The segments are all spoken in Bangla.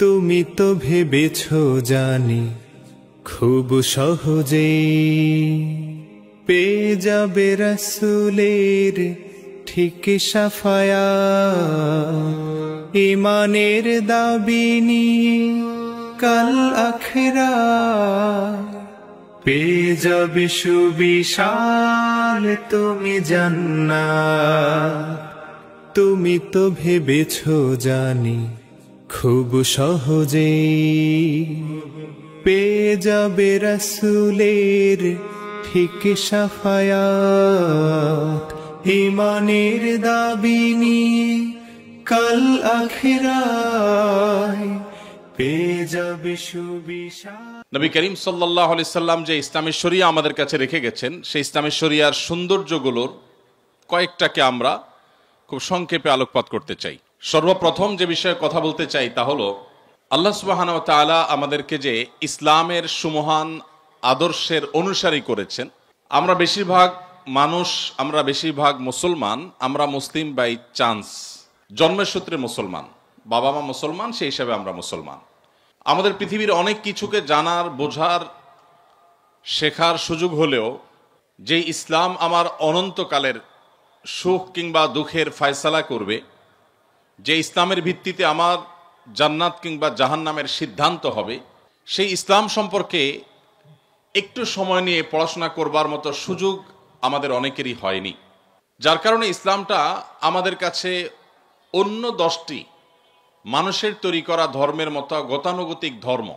তুমি তো ভেবেছ জানি খুব সহজেই পেয়ে যাবে রাসূলের ঠিক শাফায়াত। ঈমানের দাবি নিয়ে কাল আখিরাত পেয়ে যাবে সুবিশাল তুমি জান্নাত। তুমি তো ভেবেছ জানি খুব সহজেই পেয়ে যাবে রাসূলের ঠিক শাফায়াত। ঈমানের দাবি নিয়ে কাল আখিরায় পেয়ে যাবে সুবিশাল। নবী করিম সাল্লাল্লাহু আলাইহি সাল্লাম যে ইসলামী শরিয়া আমাদের কাছে রেখে গেছেন, সেই ইসলামী শরিয়ার সৌন্দর্যগুলোর কয়েকটাকে আমরা খুব সংক্ষেপে আলোকপাত করতে চাই। সর্বপ্রথম যে বিষয়ে কথা বলতে চাই তা হলো আল্লাহ সুবহানাহু ওয়া তাআলা আমাদেরকে যে ইসলামের সুমহান আদর্শের অনুসারী করেছেন। আমরা বেশিরভাগ মুসলমান, আমরা মুসলিম বাই চান্স, জন্মের সূত্রে মুসলমান, বাবা মা মুসলমান, সেই হিসাবে আমরা মুসলমান। আমাদের পৃথিবীর অনেক কিছুকে জানার, বোঝার, শেখার সুযোগ হলেও যে ইসলাম আমার অনন্তকালের সুখ কিংবা দুঃখের ফয়সালা করবে, যে ইসলামের ভিত্তিতে আমার জান্নাত কিংবা জাহান্নামের সিদ্ধান্ত হবে, সেই ইসলাম সম্পর্কে একটু সময় নিয়ে পড়াশোনা করবার মতো সুযোগ আমাদের অনেকেরই হয়নি। যার কারণে ইসলামটা আমাদের কাছে অন্য 10টি মানুষের তৈরি করা ধর্মের মতো গতানুগতিক ধর্ম।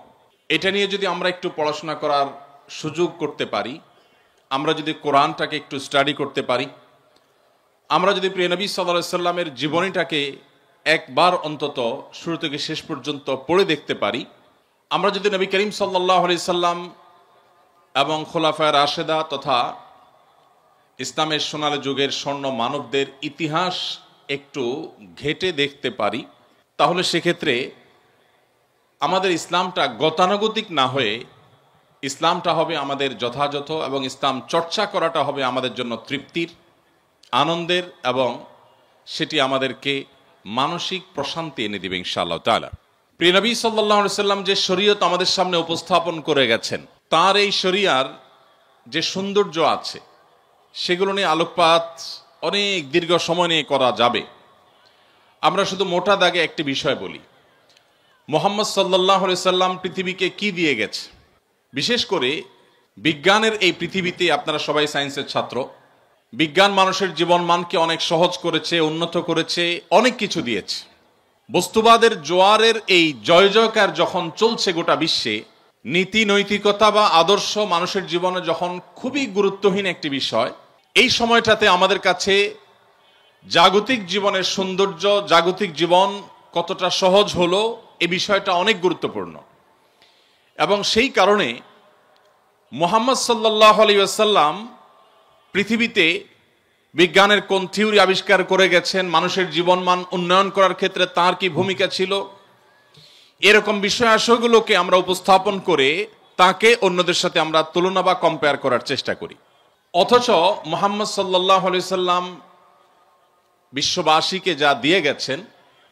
এটা নিয়ে যদি আমরা একটু পড়াশোনা করার সুযোগ করতে পারি, আমরা যদি কোরআনটাকে একটু স্টাডি করতে পারি, আমরা যদি প্রিয় নবী সাল্লাল্লাহু আলাইহি সাল্লামের জীবনীটাকে একবার অন্তত শুরু থেকে শেষ পর্যন্ত পড়ে দেখতে পারি, আমরা যদি নবী করিম সাল্লাল্লাহু আলাইহি সাল্লাম এবং খোলাফায়ে রাশেদা তথা ইসলামের সোনালী যুগের স্বর্ণ মানবদের ইতিহাস একটু ঘেঁটে দেখতে পারি, তাহলে সেক্ষেত্রে আমাদের ইসলামটা গতানুগতিক না হয়ে ইসলামটা হবে আমাদের যথাযথ, এবং ইসলাম চর্চা করাটা হবে আমাদের জন্য তৃপ্তির, আনন্দের, এবং সেটি আমাদেরকে মানসিক প্রশান্তি এনে দিবে ইনশাআল্লাহ তাআলা। প্রিয় নবী সাল্লাল্লাহু আলাইহি সাল্লাম যে শরীয়ত আমাদের সামনে উপস্থাপন করে গেছেন, তার এই শরিয়ার যে সৌন্দর্য আছে সেগুলো নিয়ে আলোকপাত অনেক দীর্ঘ সময় নিয়ে করা যাবে। আমরা শুধু মোটা দাগে একটি বিষয় বলি, মুহাম্মদ সাল্লাল্লাহু আলাইহি সাল্লাম পৃথিবীকে কি দিয়ে গেছে। বিশেষ করে বিজ্ঞানের এই পৃথিবীতে, আপনারা সবাই সায়েন্সের ছাত্র, বিজ্ঞান মানুষের জীবনমানকে অনেক সহজ করেছে, উন্নত করেছে, অনেক কিছু দিয়েছে। বস্তুবাদের জোয়ারের এই জয় জয়কার যখন চলছে গোটা বিশ্বে, নীতি নৈতিকতা বা আদর্শ মানুষের জীবনে যখন খুবই গুরুত্বহীন একটি বিষয়, এই সময়টাতে আমাদের কাছে জাগতিক জীবনের সৌন্দর্য, জাগতিক জীবন কতটা সহজ হলো, এই বিষয়টা অনেক গুরুত্বপূর্ণ। এবং সেই কারণে মুহাম্মদ সাল্লাল্লাহু আলাইহি ওয়াসাল্লাম পৃথিবীতে বিজ্ঞানের কোন থিওরি আবিষ্কার করে গেছেন, মানুষের জীবনমান উন্নয়ন করার ক্ষেত্রে তার কি ভূমিকা ছিল, এরকম বিষয় আশয়গুলোকে আমরা উপস্থাপন করে তাকে অন্যদের সাথে আমরা তুলনা বা কম্পেয়ার করার চেষ্টা করি। অথচ মুহাম্মদ সাল্লাল্লাহু আলাইহি সাল্লাম বিশ্ববাসীকে যা দিয়ে গেছেন,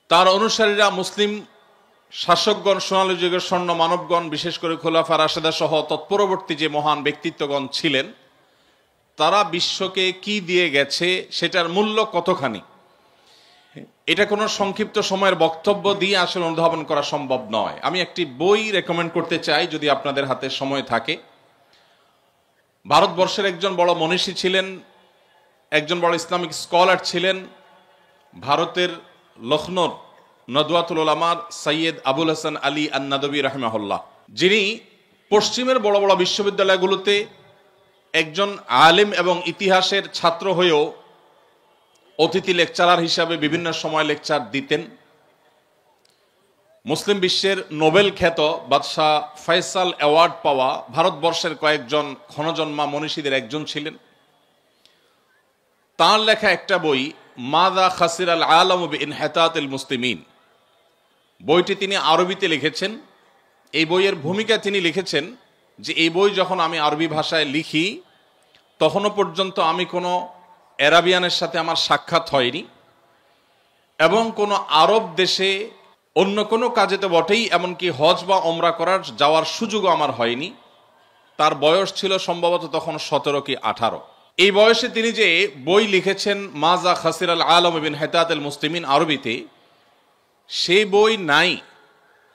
তার অনুসারীরা, মুসলিম শাসকগণ, সোনালী যুগের স্বর্ণ মানবগণ, বিশেষ করে খোলাফায়ে রাশেদা সহ তৎপরবর্তী যে মহান ব্যক্তিত্বগণ ছিলেন, তারা বিশ্বকে কি দিয়ে গেছে সেটার মূল্য কতখানি, এটা কোনো সংক্ষিপ্ত সময়ের বক্তব্য দিয়ে আসলে অনুধাবন করা সম্ভব নয়। আমি একটি বই রেকমেন্ড করতে চাই, যদি আপনাদের হাতে সময় থাকে। ভারতবর্ষের একজন বড় মনীষী ছিলেন, একজন বড় ইসলামিক স্কলার ছিলেন, ভারতের লখনৌর নদওয়াতুল উলামার সৈয়দ আবুল হাসান আলী আন-নাদবী রাহিমাহুল্লাহ, যিনি পশ্চিমের বড় বড় বিশ্ববিদ্যালয়গুলোতে একজন আলেম এবং ইতিহাসের ছাত্র হয়েও অতিথি লেকচারার হিসাবে বিভিন্ন সময় লেকচার দিতেন। মুসলিম বিশ্বের নোবেল খ্যাত বাদশাহ ফয়সাল অ্যাওয়ার্ড পাওয়া ভারতবর্ষের কয়েকজন ক্ষণজন্মা মনীষীদের একজন ছিলেন। তাঁর লেখা একটা বই, মাযা খাসিরাল আলামু বিইনহিতাতিল মুসলিমিন, বইটি তিনি আরবিতে লিখেছেন। এই বইয়ের ভূমিকা তিনি লিখেছেন যে এই বই যখন আমি আরবি ভাষায় লিখি, তখনও পর্যন্ত আমি কোনো অ্যারাবিয়ানের সাথে আমার সাক্ষাৎ হয়নি, এবং কোনো আরব দেশে অন্য কোনো কাজে তো বটেই, এমনকি হজ বা ওমরা করার যাওয়ার সুযোগও আমার হয়নি। তার বয়স ছিল সম্ভবত তখন 17 কি 18। এই বয়সে তিনি যে বই লিখেছেন মাজা খাসির আল আলম বিন হেতাত আল মুসলিমিন আরবিতে, সেই বই নাই।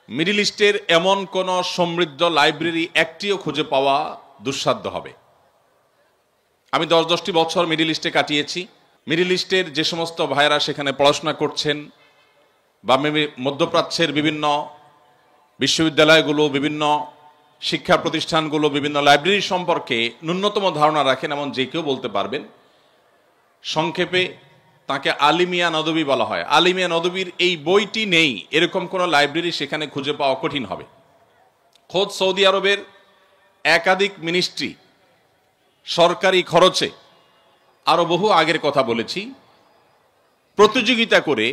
মিডল ইস্টের এমন কোন সমৃদ্ধ লাইব্রেরি একটিও খুঁজে পাওয়া দুঃসাধ্য হবে। আমি 10-10টি বছর মিডল ইস্টে কাটিয়েছি। মিডল ইস্টের যে সমস্ত ভাইয়েরা সেখানে পড়াশোনা করছেন বা মধ্যপ্রাচ্যের বিভিন্ন বিশ্ববিদ্যালয়গুলো, বিভিন্ন শিক্ষা প্রতিষ্ঠানগুলো, বিভিন্ন লাইব্রেরি সম্পর্কে ন্যূনতম ধারণা রাখেন এমন যে কেউ বলতে পারবেন। সংক্ষেপে তাকে আলিমিয়া নদবী বলা হয়। আলিমিয়া নদবীর এই বইটি নেই, এরকম কোনো লাইব্রেরি সেখানে খুঁজে পাওয়া কঠিন হবে। খোদ সৌদি আরবের একাধিক মিনিস্ট্রি সরকারি খরচে, আরো বহু আগের কথা বলেছি, প্রতিযোগিতা করে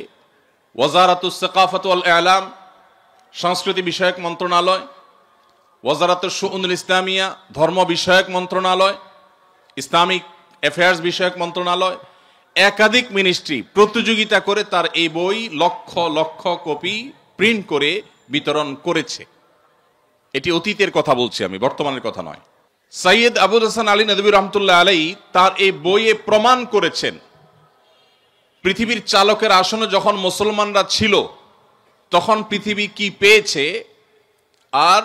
ওয়াজারাতুস সাকাফাত ওয়াল ইলাম সংস্কৃতি বিষয়ক মন্ত্রণালয়, ওয়াজারাতুশ শুউনুল ইসলামিয়া ধর্ম বিষয়ক মন্ত্রণালয়, ইসলামিক অ্যাফেয়ার্স বিষয়ক মন্ত্রণালয়, একাধিক মিনিস্ট্রি প্রতিযোগিতা করে তার এই বই লক্ষ লক্ষ কপি প্রিন্ট করে বিতরণ করেছে। এটি অতীতের কথা বলছি আমি, বর্তমানের কথা নয়। সৈয়দ আবুল হাসান আলী নদভী রহমতুল্লাহ আলাইহি তার এই বইয়ে প্রমাণ করেছেন পৃথিবীর চালকের আসনে যখন মুসলমানরা ছিল তখন পৃথিবী কি পেয়েছে, আর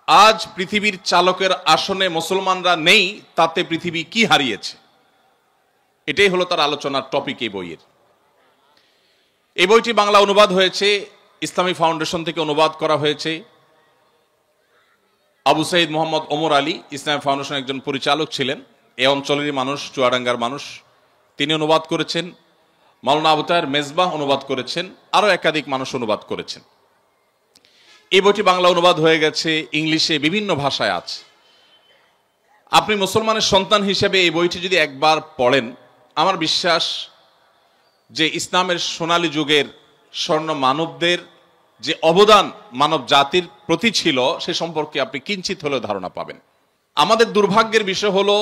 আজ পৃথিবীর চালকের আসনে মুসলমানরা নেই তাতে পৃথিবী কি হারিয়েছে। এটাই হলো তার আলোচনার টপিক এই বইয়ের। এই বইটি বাংলা অনুবাদ হয়েছে, ইসলামী ফাউন্ডেশন থেকে অনুবাদ করা হয়েছে। আবু সাইদ মোহাম্মদ ওমর আলী ইসলামী ফাউন্ডেশন একজন পরিচালক ছিলেন, এই অঞ্চলেরই মানুষ, চুয়াডাঙ্গার মানুষ, তিনি অনুবাদ করেছেন। মাওলানা আবু তাহের মেজবাহ অনুবাদ করেছেন, আরো একাধিক মানুষ অনুবাদ করেছেন। এই বইটি বাংলা অনুবাদ হয়ে গেছে, ইংলিশে বিভিন্ন ভাষায় আছে। আপনি মুসলমানের সন্তান হিসেবে এই বইটি যদি একবার পড়েন, আমার বিশ্বাস যে ইসলামের সোনালী যুগের স্বর্ণ মানবদের যে অবদান মানব জাতির প্রতি ছিল সে সম্পর্কে আপনি কিঞ্চিত হলেও ধারণা পাবেন। আমাদের দুর্ভাগ্যের বিষয় হলো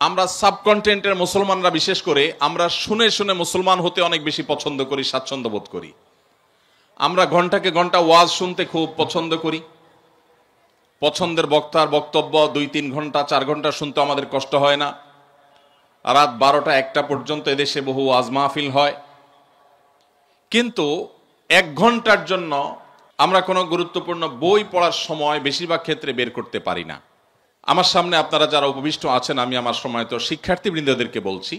আমরা সাবকন্টিনেন্টের মুসলমানরা, বিশেষ করে আমরা শুনে শুনে মুসলমান হতে অনেক বেশি পছন্দ করি, স্বাচ্ছন্দ্য বোধ করি। আমরা ঘন্টাকে ঘন্টা ওয়াজ শুনতে খুব পছন্দ করি। পছন্দের বক্তার বক্তব্য 2-3 ঘন্টা 4 ঘন্টা শুনতে আমাদের কষ্ট হয় না। রাত 12টা-1টা পর্যন্ত এদেশে বহু ওয়াজ মাহফিল হয়, কিন্তু 1 ঘন্টার জন্য আমরা কোনো গুরুত্বপূর্ণ বই পড়ার সময় বেশিরভাগ ক্ষেত্রে বের করতে পারি না। আমার সামনে আপনারা যারা উপবিষ্ট আছেন, আমি আমার সময়ত শিক্ষার্থীবৃন্দদেরকে বলছি,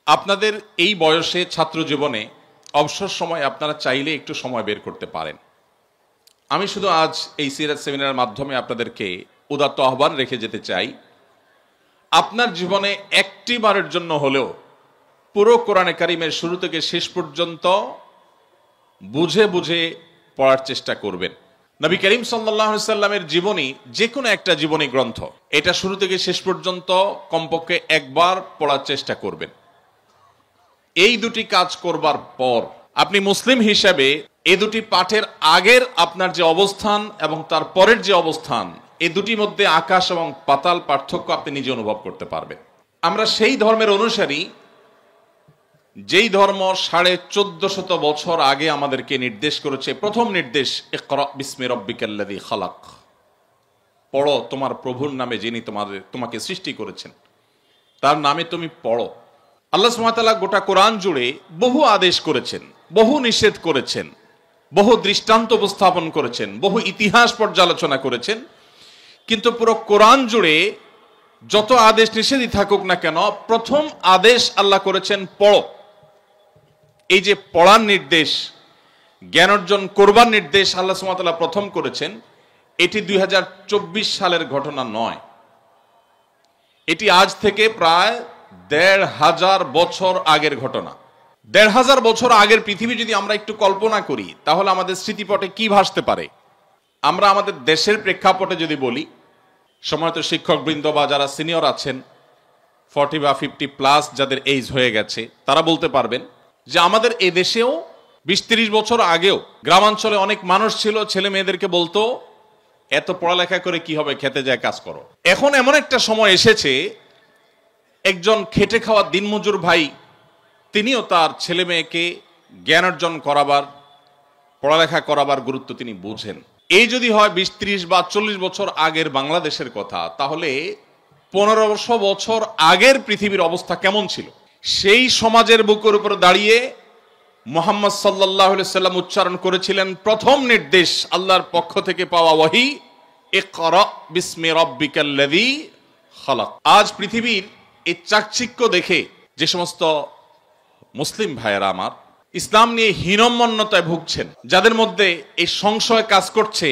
আপনাদের এই বয়সে ছাত্র জীবনে অবসর সময় আপনারা চাইলে একটু সময় বের করতে পারেন। আমি শুধু আজ এই সিরাত সেমিনারের মাধ্যমে আপনাদেরকে উদাত্ত আহ্বান রেখে যেতে চাই, আপনার জীবনে একটি বারের জন্য হলেও পুরো কোরআনে কারিমের শুরু থেকে শেষ পর্যন্ত বুঝে বুঝে পড়ার চেষ্টা করবেন। নবী করিম সাল্লাল্লাহু আলাইহি সাল্লামের জীবনী যে কোনো একটা জীবনী গ্রন্থ, এটা শুরু থেকে শেষ পর্যন্ত কমপক্ষে একবার পড়ার চেষ্টা করবেন। এই দুটি কাজ করবার পর আপনি মুসলিম হিসেবে এই দুটি পাঠের আগের আপনার যে অবস্থান এবং তার পরের যে অবস্থান, এই দুটির মধ্যে আকাশ এবং পাতাল পার্থক্য আপনি নিজে অনুভব করতে পারবেন। আমরা সেই ধর্মের অনুসারী যেই ধর্ম 1450 বছর আগে আমাদেরকে নির্দেশ করেছে, প্রথম নির্দেশ ইকরা বিসমি রাব্বিকাল্লাযী খালাক, পড়ো তোমার প্রভুর নামে যিনি তোমাকে সৃষ্টি করেছেন, তার নামে তুমি পড়ো। আল্লাহ সুবহানাহু ওয়া তাআলা গোটা কোরআন জুড়ে বহু আদেশ করেছেন, বহু নিষেধ করেছেন, বহু দৃষ্টান্ত উপস্থাপন করেছেন, বহু ইতিহাস পর্যালোচনা করেছেন, কিন্তু পুরো কোরআন জুড়ে যত আদেশ নিষেধই থাকুক না কেন, প্রথম আদেশ আল্লাহ করেছেন পড়ো। এই যে পড়ার নির্দেশ, জ্ঞান অর্জন করবার নির্দেশ আল্লাহ সুবহানাহু ওয়া তাআলা প্রথম করেছেন, এটি 2024 সালের ঘটনা নয়। এটি আজ থেকে প্রায় 1500 বছর আগের ঘটনা। 1500 বছর আগের পৃথিবী যদি আমরা একটু কল্পনা করি, তাহলে আমাদের স্মৃতিপটে কি ভাসতে পারে? আমরা আমাদের দেশের প্রেক্ষাপটে যদি বলি, সময়ত শিক্ষকবৃন্দ বা যারা সিনিয়র আছেন, 40 বা 50+ যাদের এইজ হয়ে গেছে, তারা বলতে পারবেন যে আমাদের এই দেশেও 20-30 বছর আগেও গ্রামাঞ্চলে অনেক মানুষ ছিল, ছেলে মেয়েদেরকে বলতো এত পড়ালেখা করে কি হবে, খেতে যায় কাজ করো। এখন এমন একটা সময় এসেছে, একজন খেটে খাওয়া দিনমজুর ভাই, তিনিও তার ছেলে মেয়েকে জ্ঞান অর্জন করাবার, পড়ালেখা করাবার গুরুত্ব তিনি বুঝেন। এই যদি হয় 20-30 বা 40 বছর আগের বাংলাদেশের কথা, তাহলে 1500 বছর আগের পৃথিবীর অবস্থা কেমন ছিল? সেই সমাজের বুকের উপর দাঁড়িয়ে মুহাম্মদ সাল্লাল্লাহু আলাইহি সাল্লাম উচ্চারণ করেছিলেন প্রথম নির্দেশ আল্লাহর পক্ষ থেকে পাওয়া ওহী, ইকরা বিসমি রাব্বিকাল্লাযী খালাক। আজ পৃথিবীর এই চাকচিক্য দেখে যে সমস্ত মুসলিম ভাইয়েরা আমার ইসলাম নিয়ে হীনম্মন্যতায় ভুগছেন, যাদের মধ্যে এই সংশয় কাজ করছে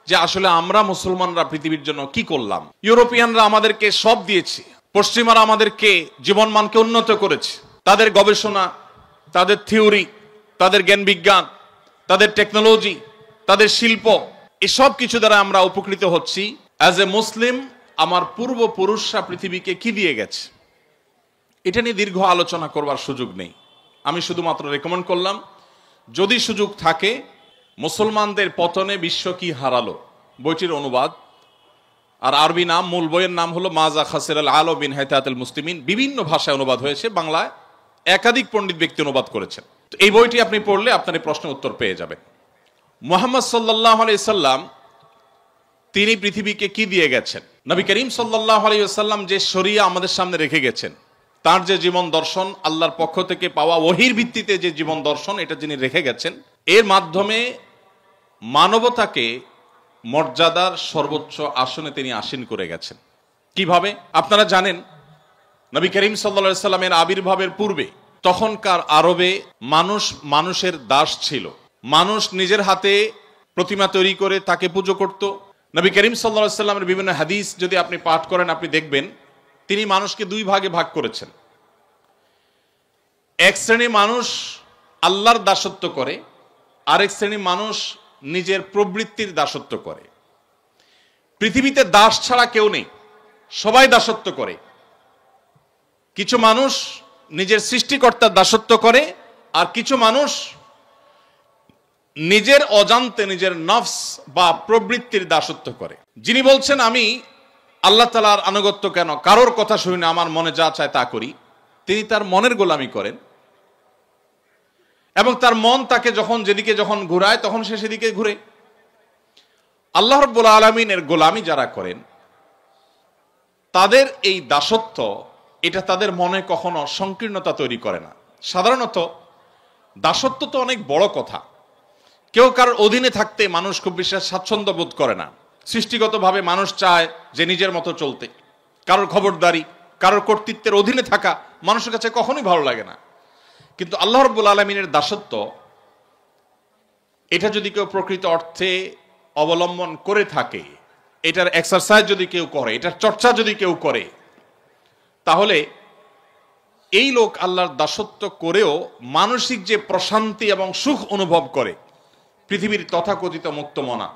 যে আসলে আমরা মুসলমানরা পৃথিবীর জন্য কি করলাম। ইউরোপিয়ানরা আমাদেরকে সব দিয়েছে, পশ্চিমারা আমাদেরকে জীবনমানকে উন্নত করেছে, তাদের গবেষণা, তাদের থিওরি, তাদের জ্ঞান বিজ্ঞান, তাদের টেকনোলজি, তাদের শিল্প, এসব কিছু দ্বারা আমরা উপকৃত হচ্ছি। অ্যাজ এ মুসলিম আমার পূর্বপুরুষরা পৃথিবীকে কি দিয়ে গেছে, এটা নিয়ে দীর্ঘ আলোচনা করবার সুযোগ নেই। আমি শুধুমাত্র রেকমেন্ড করলাম, যদি সুযোগ থাকে, মুসলমানদের পতনে বিশ্ব কি হারালো বইটির অনুবাদ, আর আরবি নাম, মূল বইয়ের নাম হলো মাজা খাসিরাল আলো বিন হায়াতাতুল মুসলিমিন। বিভিন্ন ভাষায় অনুবাদ হয়েছে, বাংলায় একাধিক পণ্ডিত ব্যক্তি অনুবাদ করেছেন। তো এই বইটি আপনি পড়লে আপনার এই প্রশ্নের উত্তর পেয়ে যাবেন। মুহাম্মদ সাল্লাল্লাহু আলাইহি সাল্লাম তিনি পৃথিবীকে কি দিয়ে গেছেন? নবী করিম সাল্লাল্লাহু আলাইহি ওয়াসাল্লাম যে শরিয়া আমাদের সামনে রেখে গেছেন, তার যে জীবন দর্শন, আল্লাহর পক্ষ থেকে পাওয়া ওহীর ভিত্তিতে যে জীবন দর্শন, এটা যিনি রেখে গেছেন, এর মাধ্যমে মানবতাকে মর্যাদার সর্বোচ্চ আসনে তিনি আসীন করে গেছেন। কিভাবে? আপনারা জানেন, নবী করিম সাল্লাল্লাহু আলাইহি সাল্লামের আবির্ভাবের পূর্বে তখনকার আরবে মানুষ মানুষের দাস ছিল। মানুষ নিজের হাতে প্রতিমা তৈরি করে তাকে পুজো করত। নবী করিম সাল্লাল্লাহু আলাইহি সাল্লামের বিভিন্ন হাদিস যদি আপনি পাঠ করেন, আপনি দেখবেন তিনি মানুষকে দুই ভাগে ভাগ করেছেন। এক শ্রেণী মানুষ আল্লাহর দাসত্ব করে, আরেক শ্রেণী মানুষ নিজের প্রবৃত্তির দাসত্ব করে। পৃথিবীতে দাস ছাড়া কেউ নেই, সবাই দাসত্ব করে। কিছু মানুষ নিজের সৃষ্টিকর্তার দাসত্ব করে, আর কিছু মানুষ নিজের অজান্তে নিজের নফস বা প্রবৃত্তির দাসত্ব করে। যিনি বলছেন আমি আল্লাহ তাআলার আনুগত্য কেন, কারোর কথা শুনি না, আমার মনে যা চায় তা করি, তিনি তার মনের গোলামি করেন, এবং তার মন তাকে যখন যেদিকে যখন ঘুরায় তখন সে সেদিকে ঘুরে। আল্লাহ রাব্বুল আলামিনের গোলামি যারা করেন, তাদের এই দাসত্ব, এটা তাদের মনে কখনো সংকীর্ণতা তৈরি করে না। সাধারণত দাসত্ব তো অনেক বড় কথা, কেউ কারোর অধীনে থাকতে মানুষ খুব বেশি স্বাচ্ছন্দ্য বোধ করে না। সৃষ্টিগতভাবে মানুষ চায় যে নিজের মতো চলতে, কারোর খবরদারি, কারোর কর্তৃত্বের অধীনে থাকা মানুষের কাছে কখনোই ভালো লাগে না। কিন্তু আল্লাহ রাব্বুল আলামিনের দাসত্ব, এটা যদি কেউ প্রকৃত অর্থে অবলম্বন করে থাকে, এটার এক্সারসাইজ যদি কেউ করে, এটার চর্চা যদি কেউ করে, তাহলে এই লোক আল্লাহর দাসত্ব করেও মানসিক যে প্রশান্তি এবং সুখ অনুভব করে, পৃথিবীর তথাকথিত মুক্তমনা,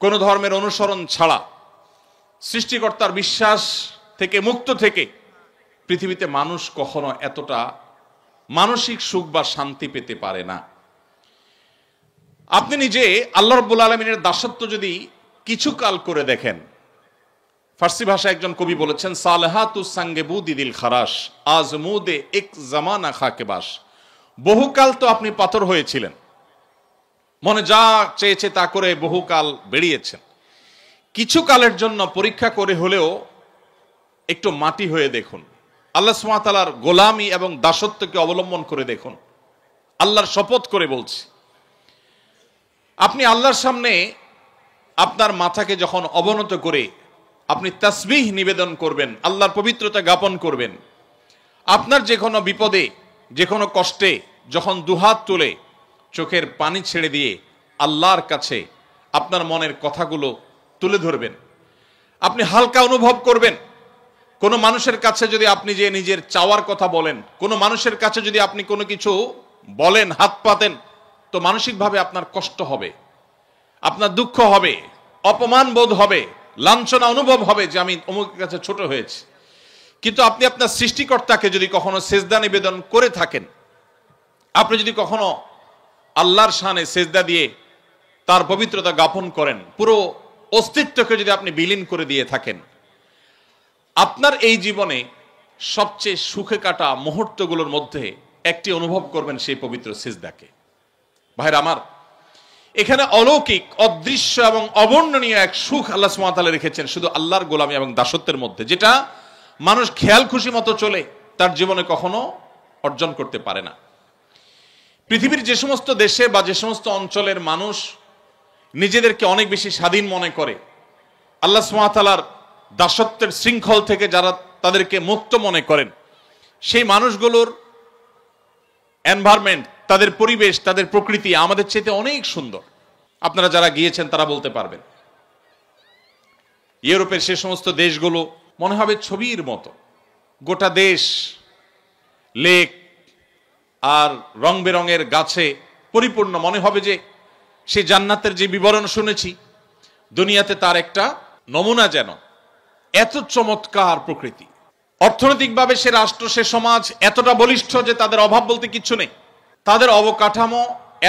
কোন ধর্মের অনুসরণ ছাড়া, সৃষ্টিকর্তার বিশ্বাস থেকে মুক্ত থেকে পৃথিবীতে মানুষ কখনো এতটা মানসিক সুখ বা শান্তি পেতে পারে না। আপনি নিজে আল্লাহ রাব্বুল আলামিনের দাসত্ব যদি কিছু কাল করে দেখেন, ফার্সি ভাষায় একজন কবি বলেছেন, সালেহাতু সাঙ্গে বুদিদিল খারাস আজমুদে এক জামানা খাকেবাস। বহুকাল তো আপনি পাথর হয়েছিলেন, মনে যা চেয়েছে তা করে বহুকাল বেরিয়েছেন, কিছু কালের জন্য পরীক্ষা করে হলেও একটু মাটি হয়ে দেখুন, আল্লাহ সুবহানাহু ওয়া তাআলার গোলামি এবং দাসত্বকে অবলম্বন করে দেখুন। আল্লাহর শপথ করে বলছি, আপনি আল্লাহর সামনে আপনার মাথাকে যখন অবনত করে আপনি তাসবিহ নিবেদন করবেন, আল্লাহর পবিত্রতা জ্ঞাপন করবেন, আপনার যে কোনো বিপদে, যে কোনো কষ্টে যখন দুহাত তুলে চোখের পানি ছেড়ে দিয়ে আল্লাহর কাছে আপনার মনের কথাগুলো তুলে ধরবেন, আপনি হালকা অনুভব করবেন। কোনো মানুষের কাছে যদি আপনি যে নিজের চাওয়ার কথা বলেন, কোনো মানুষের কাছে যদি আপনি কোনো কিছু বলেন, হাত পাতেন, তো মানসিকভাবে আপনার কষ্ট হবে, আপনার দুঃখ হবে, অপমান বোধ হবে, লাঞ্ছনা অনুভব হবে যে আমি অমুকের কাছে ছোট হয়েছি। কিন্তু আপনি আপনার সৃষ্টিকর্তাকে যদি কখনো সেজদা নিবেদন করে থাকেন, আপনি যদি কখনো আল্লাহর শানে সেজদা দিয়ে তার পবিত্রতা জ্ঞাপন করেন, পুরো অস্তিত্বকে যদি আপনি বিলীন করে দিয়ে থাকেন, আপনার এই জীবনে সবচেয়ে সুখে কাটা মুহূর্তগুলোর মধ্যে একটি অনুভব করবেন সেই পবিত্র সিজদাকে। ভাইরা আমার, এখানে অলৌকিক, অদৃশ্য এবং অবর্ণনীয় এক সুখ আল্লাহ সুবহানাহু ওয়া তাআলা রেখেছেন শুধু আল্লাহর গোলামি এবং দাসত্বের মধ্যে, যেটা মানুষ খেয়াল খুশি মতো চলে তার জীবনে কখনো অর্জন করতে পারে না। পৃথিবীর যে সমস্ত দেশে বা যে সমস্ত অঞ্চলের মানুষ নিজেদেরকে অনেক বেশি স্বাধীন মনে করে, আল্লাহ সুবহানাহু ওয়া তাআলার দাসত্বের শৃঙ্খল থেকে যারা তাদেরকে মুক্ত মনে করেন, সেই মানুষগুলোর এনভায়রনমেন্ট, তাদের পরিবেশ, তাদের প্রকৃতি আমাদের চাইতে অনেক সুন্দর। আপনারা যারা গিয়েছেন তারা বলতে পারবেন। ইউরোপের সে সমস্ত দেশগুলো মনে হবে ছবির মতো, গোটা দেশ লেক আর রং বেরঙের গাছে পরিপূর্ণ, মনে হবে যে সেই জান্নাতের যে বিবরণ শুনেছি দুনিয়াতে তার একটা নমুনা, যেন এত চমৎকার প্রকৃতি। অর্থনৈতিকভাবে সে রাষ্ট্র, সে সমাজ এতটা বলিষ্ঠ যে তাদের অভাব বলতে কিচ্ছু নেই। তাদের অবকাঠামো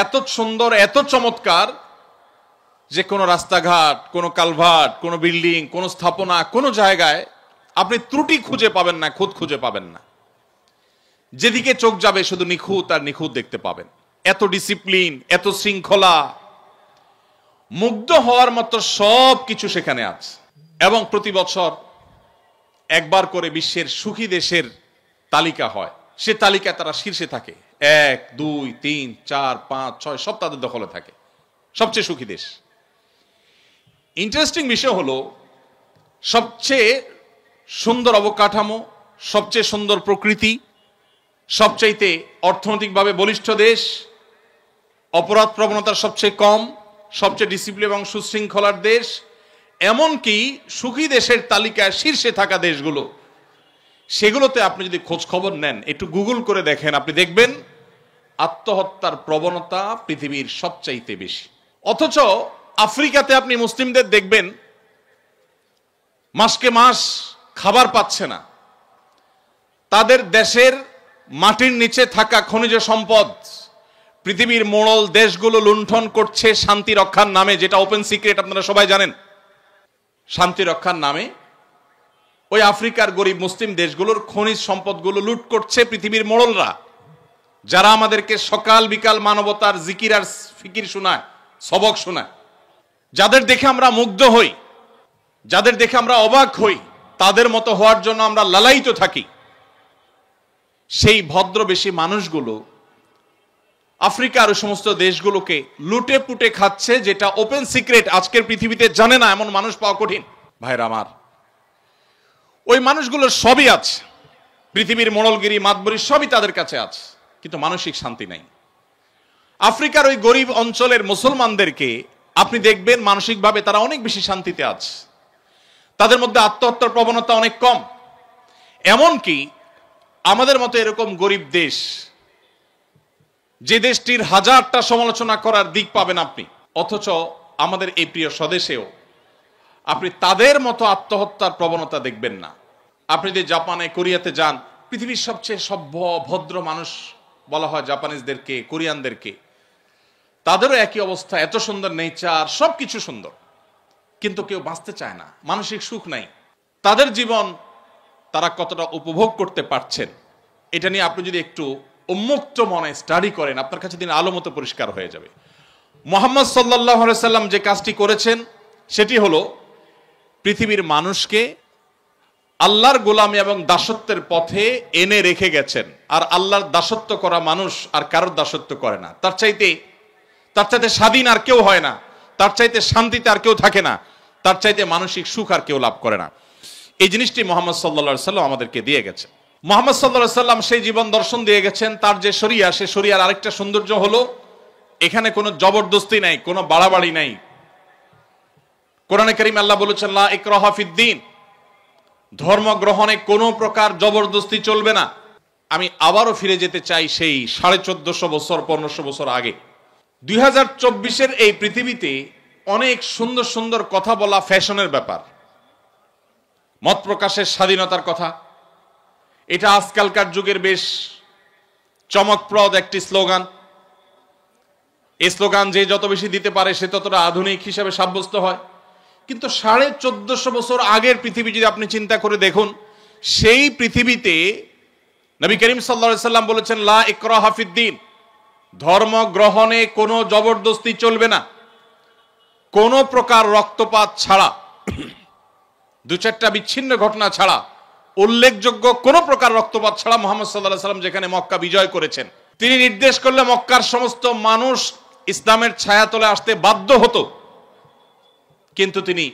এত সুন্দর, এত চমৎকার যে কোনো রাস্তাঘাট, কোনো কালভার্ট, কোনো বিল্ডিং, কোনো স্থাপনা, কোনো জায়গায় আপনি ত্রুটি খুঁজে পাবেন না, খুঁত খুঁজে পাবেন না। যেদিকে চোখ যাবে শুধু নিখুঁত আর নিখুঁত দেখতে পাবেন। এত ডিসিপ্লিন, এত শৃঙ্খলা, মুগ্ধ হওয়ার মতো সব কিছু সেখানে আছে। এবং প্রতি বছর একবার করে বিশ্বের সুখী দেশের তালিকা হয়, সে তালিকায় তারা শীর্ষে থাকে। 1, 2, 3, 4, 5, 6 সব তাদের দখলে থাকে, সবচেয়ে সুখী দেশ। ইন্টারেস্টিং বিষয় হলো, সবচেয়ে সুন্দর অবকাঠামো, সবচেয়ে সুন্দর প্রকৃতি, সবচাইতে অর্থনৈতিকভাবে বলিষ্ঠ দেশ, অপরাধ প্রবণতা সবচেয়ে কম, সবচেয়ে ডিসিপ্লিন এবং সুশৃঙ্খলার দেশ, এমনকি সুখী দেশের তালিকায় শীর্ষে থাকা দেশগুলো, সেগুলোতে আপনি যদি খোঁজ খবর নেন, একটু গুগল করে দেখেন, আপনি দেখবেন আত্মহত্যার প্রবণতা পৃথিবীর সবচাইতে বেশি। অথচ আফ্রিকাতে আপনি মুসলিমদের দেখবেন মাসকে মাস খাবার পাচ্ছে না। তাদের দেশের মাটির নিচে থাকা খনিজ সম্পদ পৃথিবীর মোড়ল দেশগুলো লুণ্ঠন করছে শান্তি রক্ষার নামে, যেটা ওপেন সিক্রেট, আপনারা সবাই জানেন। শান্তি রক্ষার নামে ওই আফ্রিকার গরিব মুসলিম দেশগুলোর খনিজ সম্পদগুলো লুট করছে পৃথিবীর মোড়লরা, যারা আমাদেরকে সকাল বিকাল মানবতার জিকির আর ফিকির শোনায়, সবক শোনায়, যাদের দেখে আমরা মুগ্ধ হই, যাদের দেখে আমরা অবাক হই, তাদের মতো হওয়ার জন্য আমরা লালায়িত থাকি। সেই ভদ্রবেশী মানুষগুলো আফ্রিকার ওই সমস্ত দেশগুলোকে লুটে পুটে খাচ্ছে, যেটা ওপেন সিক্রেট, আজকের পৃথিবীতে জানে না এমন মানুষ পাওয়া কঠিন। ভাইরা আমার, ওই মানুষগুলোর সবই আছে, পৃথিবীর মোড়লগিরি মাতবরি সবই তাদের কাছে আছে, কিন্তু মানসিক শান্তি নাই। আফ্রিকার ওই গরিব অঞ্চলের মুসলমানদেরকে আপনি দেখবেন মানসিকভাবে তারা অনেক বেশি শান্তিতে আছে, তাদের মধ্যে আত্মহত্যার প্রবণতা অনেক কম। এমনকি আমাদের মতো এরকম গরিব দেশ, যে দেশটির হাজারটা সমালোচনা করার দিক পাবেন আপনি, অথচ আমাদের এই প্রিয় স্বদেশেও আপনি তাদের মতো আত্মহত্যার প্রবণতা দেখবেন না। আপনি যদি জাপানে, কোরিয়াতে যান, পৃথিবীর সবচেয়ে সভ্য ভদ্র মানুষ বলা হয় জাপানিজদেরকে, কোরিয়ানদেরকে, তাদেরও একই অবস্থা, এত সুন্দর নেচার, সবকিছু সুন্দর, কিন্তু কেউ বাঁচতে চায় না, মানসিক সুখ নাই। তাদের জীবন তারা কতটা উপভোগ করতে পারছেন, এটা নিয়ে আপনি যদি একটু উন্মুক্ত মনে স্টাডি করেন, আপনার কাছে দিন আলো মতো পরিষ্কার হয়ে যাবে। মুহাম্মদ সাল্লাল্লাহু আলাইহি সাল্লাম যে কাজটি করেছেন সেটি হলো পৃথিবীর মানুষকে আল্লাহর গোলামি এবং দাসত্বের পথে এনে রেখে গেছেন। আর আল্লাহর দাসত্ব করা মানুষ আর কারোর দাসত্ব করে না। তার চাইতে স্বাধীন আর কেউ হয় না, তার চাইতে শান্তিতে আর কেউ থাকে না, তার চাইতে মানসিক সুখ আর কেউ লাভ করে না। এই জিনিসটি মুহাম্মদ সাল্লাল্লাহু আলাইহি সাল্লাম আমাদেরকে দিয়ে গেছেন। মুহাম্মদ সাল্লাল্লাহু আলাইহি সাল্লাম সেই জীবন দর্শন দিয়ে গেছেন। তার যে শরিয়া, সে শরিয়ার আরেকটা সৌন্দর্য হলো এখানে কোনো জবরদস্তি নাই, কোনো বাড়াবাড়ি নাই। কোরআনে কারীমে আল্লাহ বলেছেন, লা ইকরাহা ফিদ্দীন, ধর্ম গ্রহণে কোনো প্রকার জবরদস্তি চলবে না। আমি আবারও ফিরে যেতে চাই সেই 1450 বছর 1500 বছর আগে। 2024-এর এই পৃথিবীতে অনেক সুন্দর সুন্দর কথা বলা ফ্যাশনের ব্যাপার, মত প্রকাশের স্বাধীনতার কথা, এটা আজকালকার যুগের বেশ চমকপ্রদ একটি স্লোগান। এই স্লোগান যে যত বেশি দিতে পারে সে ততটা আধুনিক হিসাবে সাব্যস্ত হয়। কিন্তু 1450 বছর আগের পৃথিবী যদি আপনি চিন্তা করে দেখুন, সেই পৃথিবীতে নবী করিম সাল্লাল্লাহু আলাইহি সাল্লাম বলেছেন, লা ইকরাহা ফিদ্দীন, ধর্ম গ্রহণে কোনো জবরদস্তি চলবে না, কোনো প্রকার রক্তপাত ছাড়া, দু চারটা বিচ্ছিন্ন ঘটনা ছাড়া, উল্লেখযোগ্য কোনো প্রকার রক্তপাত ছাড়া মুহাম্মদ সাল্লাল্লাহু আলাইহি ওয়াসাল্লাম যেখানে মক্কা বিজয় করেছেন, তিনি নির্দেশ করলে মক্কার সমস্ত মানুষ ইসলামের ছায়াতলে আসতে বাধ্য হতো। কিন্তু তিনি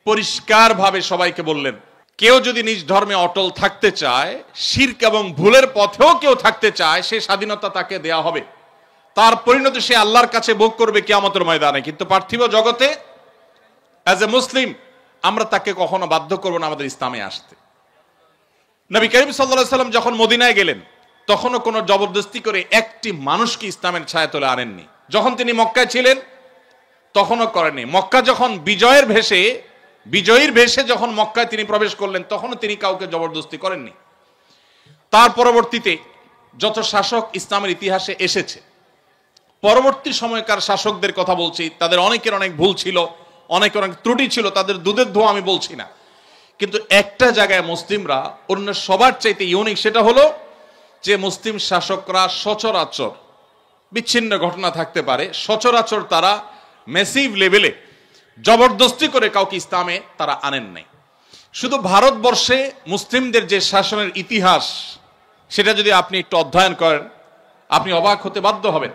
পরিষ্কারভাবে সবাইকে বললেন, কেউ যদি নিজ ধর্মে অটল থাকতে চায়, শিরক এবং ভুলের পথেও কেউ থাকতে চায়, সে স্বাধীনতা তাকে দেয়া হবে, তার পরিণতি সে আল্লাহর কাছে ভোগ করবে কিয়ামতের ময়দানে। কিন্তু পার্থিব জগতে অ্যাজ এ মুসলিম আমরা তাকে কখনো বাধ্য করব না আমাদের ইসলামে আসতে। নবী করিম সাল্লাল্লাহু আলাইহি ওয়াসাল্লাম যখন মদিনায় গেলেন তখনও কোনো জবরদস্তি করে একটি মানুষকে ইসলামের ছায়াতলে আনেননি। যখন তিনি মক্কায় ছিলেন তখনও করেননি। মক্কা যখন বিজয়ীর ভেষে যখন মক্কায় তিনি প্রবেশ করলেন তখনও তিনি কাউকে জবরদস্তি করেননি। তার পরবর্তীতে যত শাসক ইসলামের ইতিহাসে এসেছে, পরবর্তী সময়কার শাসকদের কথা বলছি, তাদের অনেকের অনেক ভুল ছিল, অনেকের অনেক ত্রুটি ছিল, তাদের দুধের ধোয়া আমি বলছি না। কিন্তু একটা জায়গায় মুসলিমরা অন্য সবার চাইতে ইউনিক, সেটা হলো যে মুসলিম শাসকরা সচরাচর, বিচ্ছিন্ন ঘটনা থাকতে পারে, সচরাচর তারা ম্যাসিভ লেভেলে জবরদস্তি করে কাউকে ইসলামে তারা আনেন নাই। শুধু ভারতবর্ষে মুসলিমদের যে শাসনের ইতিহাস, সেটা যদি আপনি একটু অধ্যয়ন করেন আপনি অবাক হতে বাধ্য হবেন।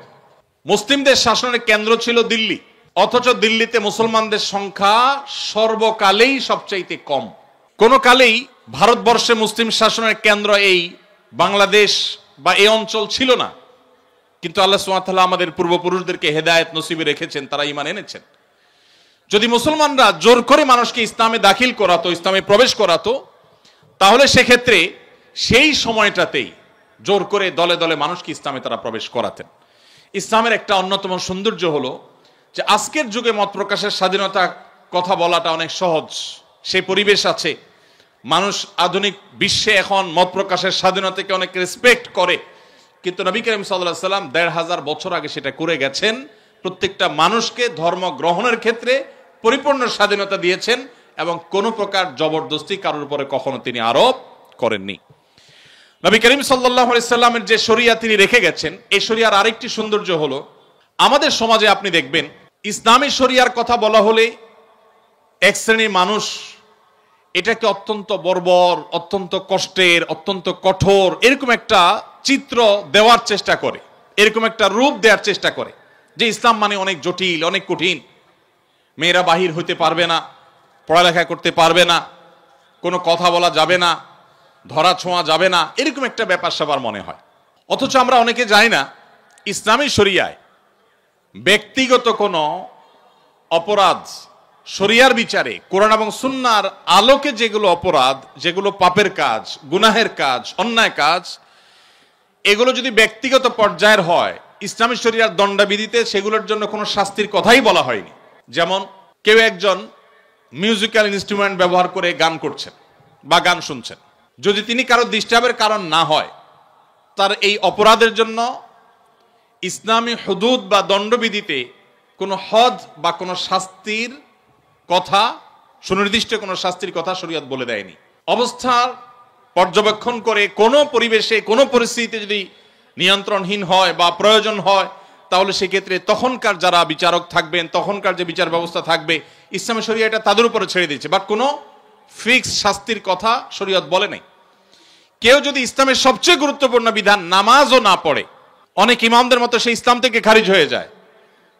মুসলিমদের শাসনের কেন্দ্র ছিল দিল্লি, অথচ দিল্লিতে মুসলমানদের সংখ্যা সর্বকালেই সবচাইতে কম। কোন কালেই ভারতবর্ষে মুসলিম শাসনের কেন্দ্র এই বাংলাদেশ বা এই অঞ্চল ছিল না। কিন্তু আল্লাহ সুবহানাহু ওয়া তাআলা আমাদের পূর্বপুরুষদেরকে হেদায়েত নসিবে রেখেছেন, তারা ঈমান এনেছেন। যদি মুসলমানরা জোর করে মানুষকে ইসলামে দাখিল করাতো, ইসলামে প্রবেশ করাতো, তাহলে সেক্ষেত্রে সেই সময়টাতেই জোর করে দলে দলে মানুষকে ইসলামে তারা প্রবেশ করাতেন। ইসলামের একটা অন্যতম সৌন্দর্য হলো যে আজকের যুগে মত প্রকাশের স্বাধীনতা কথা বলাটা অনেক সহজ, সেই পরিবেশ আছে। মানুষ আধুনিক বিশ্বে এখন মত প্রকাশের স্বাধীনতাকে অনেক রেসপেক্ট করে, কিন্তু নবী করিম সাল্লাল্লাহু আলাইহি ওয়াসাল্লাম ১৫০০ বছর আগে সেটা করে গেছেন। প্রত্যেকটা মানুষকে ধর্ম গ্রহণের ক্ষেত্রে পরিপূর্ণ স্বাধীনতা দিয়েছেন এবং কোনো প্রকার জবরদস্তি কারোর উপরে কখনো তিনি আরোপ করেননি। নবী করিম সাল্লাল্লাহু আলাইহি ওয়াসাল্লামের যে শরিয়া তিনি রেখে গেছেন, এই শরিয়ার আরেকটি সৌন্দর্য হলো আমাদের সমাজে আপনি দেখবেন ইসলামী শরিয়ার কথা বলা হলে এক শ্রেণীর মানুষ এটাকে অত্যন্ত বর্বর, অত্যন্ত কষ্টের, অত্যন্ত কঠোর এরকম একটা চিত্র দেওয়ার চেষ্টা করে, এরকম একটা রূপ দেওয়ার চেষ্টা করে যে ইসলাম মানে অনেক জটিল, অনেক কঠিন, মেয়েরা বাহির হইতে পারবে না, পড়ালেখা করতে পারবে না, কোনো কথা বলা যাবে না, ধরা ছোঁয়া যাবে না, এরকম একটা ব্যাপার সবার মনে হয়। অথচ আমরা অনেকে জানি না ইসলামী শরিয়ায় ব্যক্তিগত কোনো অপরাধ শরিয়ার বিচারে কোরআন এবং সুন্নাহর আলোকে যেগুলো অপরাধ, যেগুলো পাপের কাজ, গুনাহের কাজ, অন্যায় কাজ, এগুলো যদি ব্যক্তিগত পর্যায়ের হয় ইসলামী শরিয়ার দণ্ডবিধিতে সেগুলোর জন্য কোনো শাস্তির কথাই বলা হয়নি। যেমন কেউ একজন মিউজিক্যাল ইনস্ট্রুমেন্ট ব্যবহার করে গান করছেন বা গান শুনছেন, যদি তিনি কারো ডিস্টার্বের কারণ না হয়, তার এই অপরাধের জন্য ইসলামী হুদুদ বা দণ্ডবিধিতে কোনো হদ বা কোনো শাস্তির কথা, সুনির্দিষ্ট কোনো শাস্তির কথা শরীয়ত বলে দেয়নি। অবস্থার পর্যবেক্ষণ করে কোনো পরিবেশে কোনো পরিস্থিতিতে যদি নিয়ন্ত্রণহীন হয় বা প্রয়োজন হয়, তাহলে সেক্ষেত্রে তখনকার যারা বিচারক থাকবেন, তখনকার যে বিচার ব্যবস্থা থাকবে, ইসলামী শরিয়া এটা তাদের উপরে ছেড়ে দিয়েছে, বাট কোনো ফিক্স শাস্তির কথা শরীয়ত বলে নাই। কেউ যদি ইসলামের সবচেয়ে গুরুত্বপূর্ণ বিধান নামাজও না পড়ে, অনেক ইমামদের মতো সে ইসলাম থেকে খারিজ হয়ে যায়,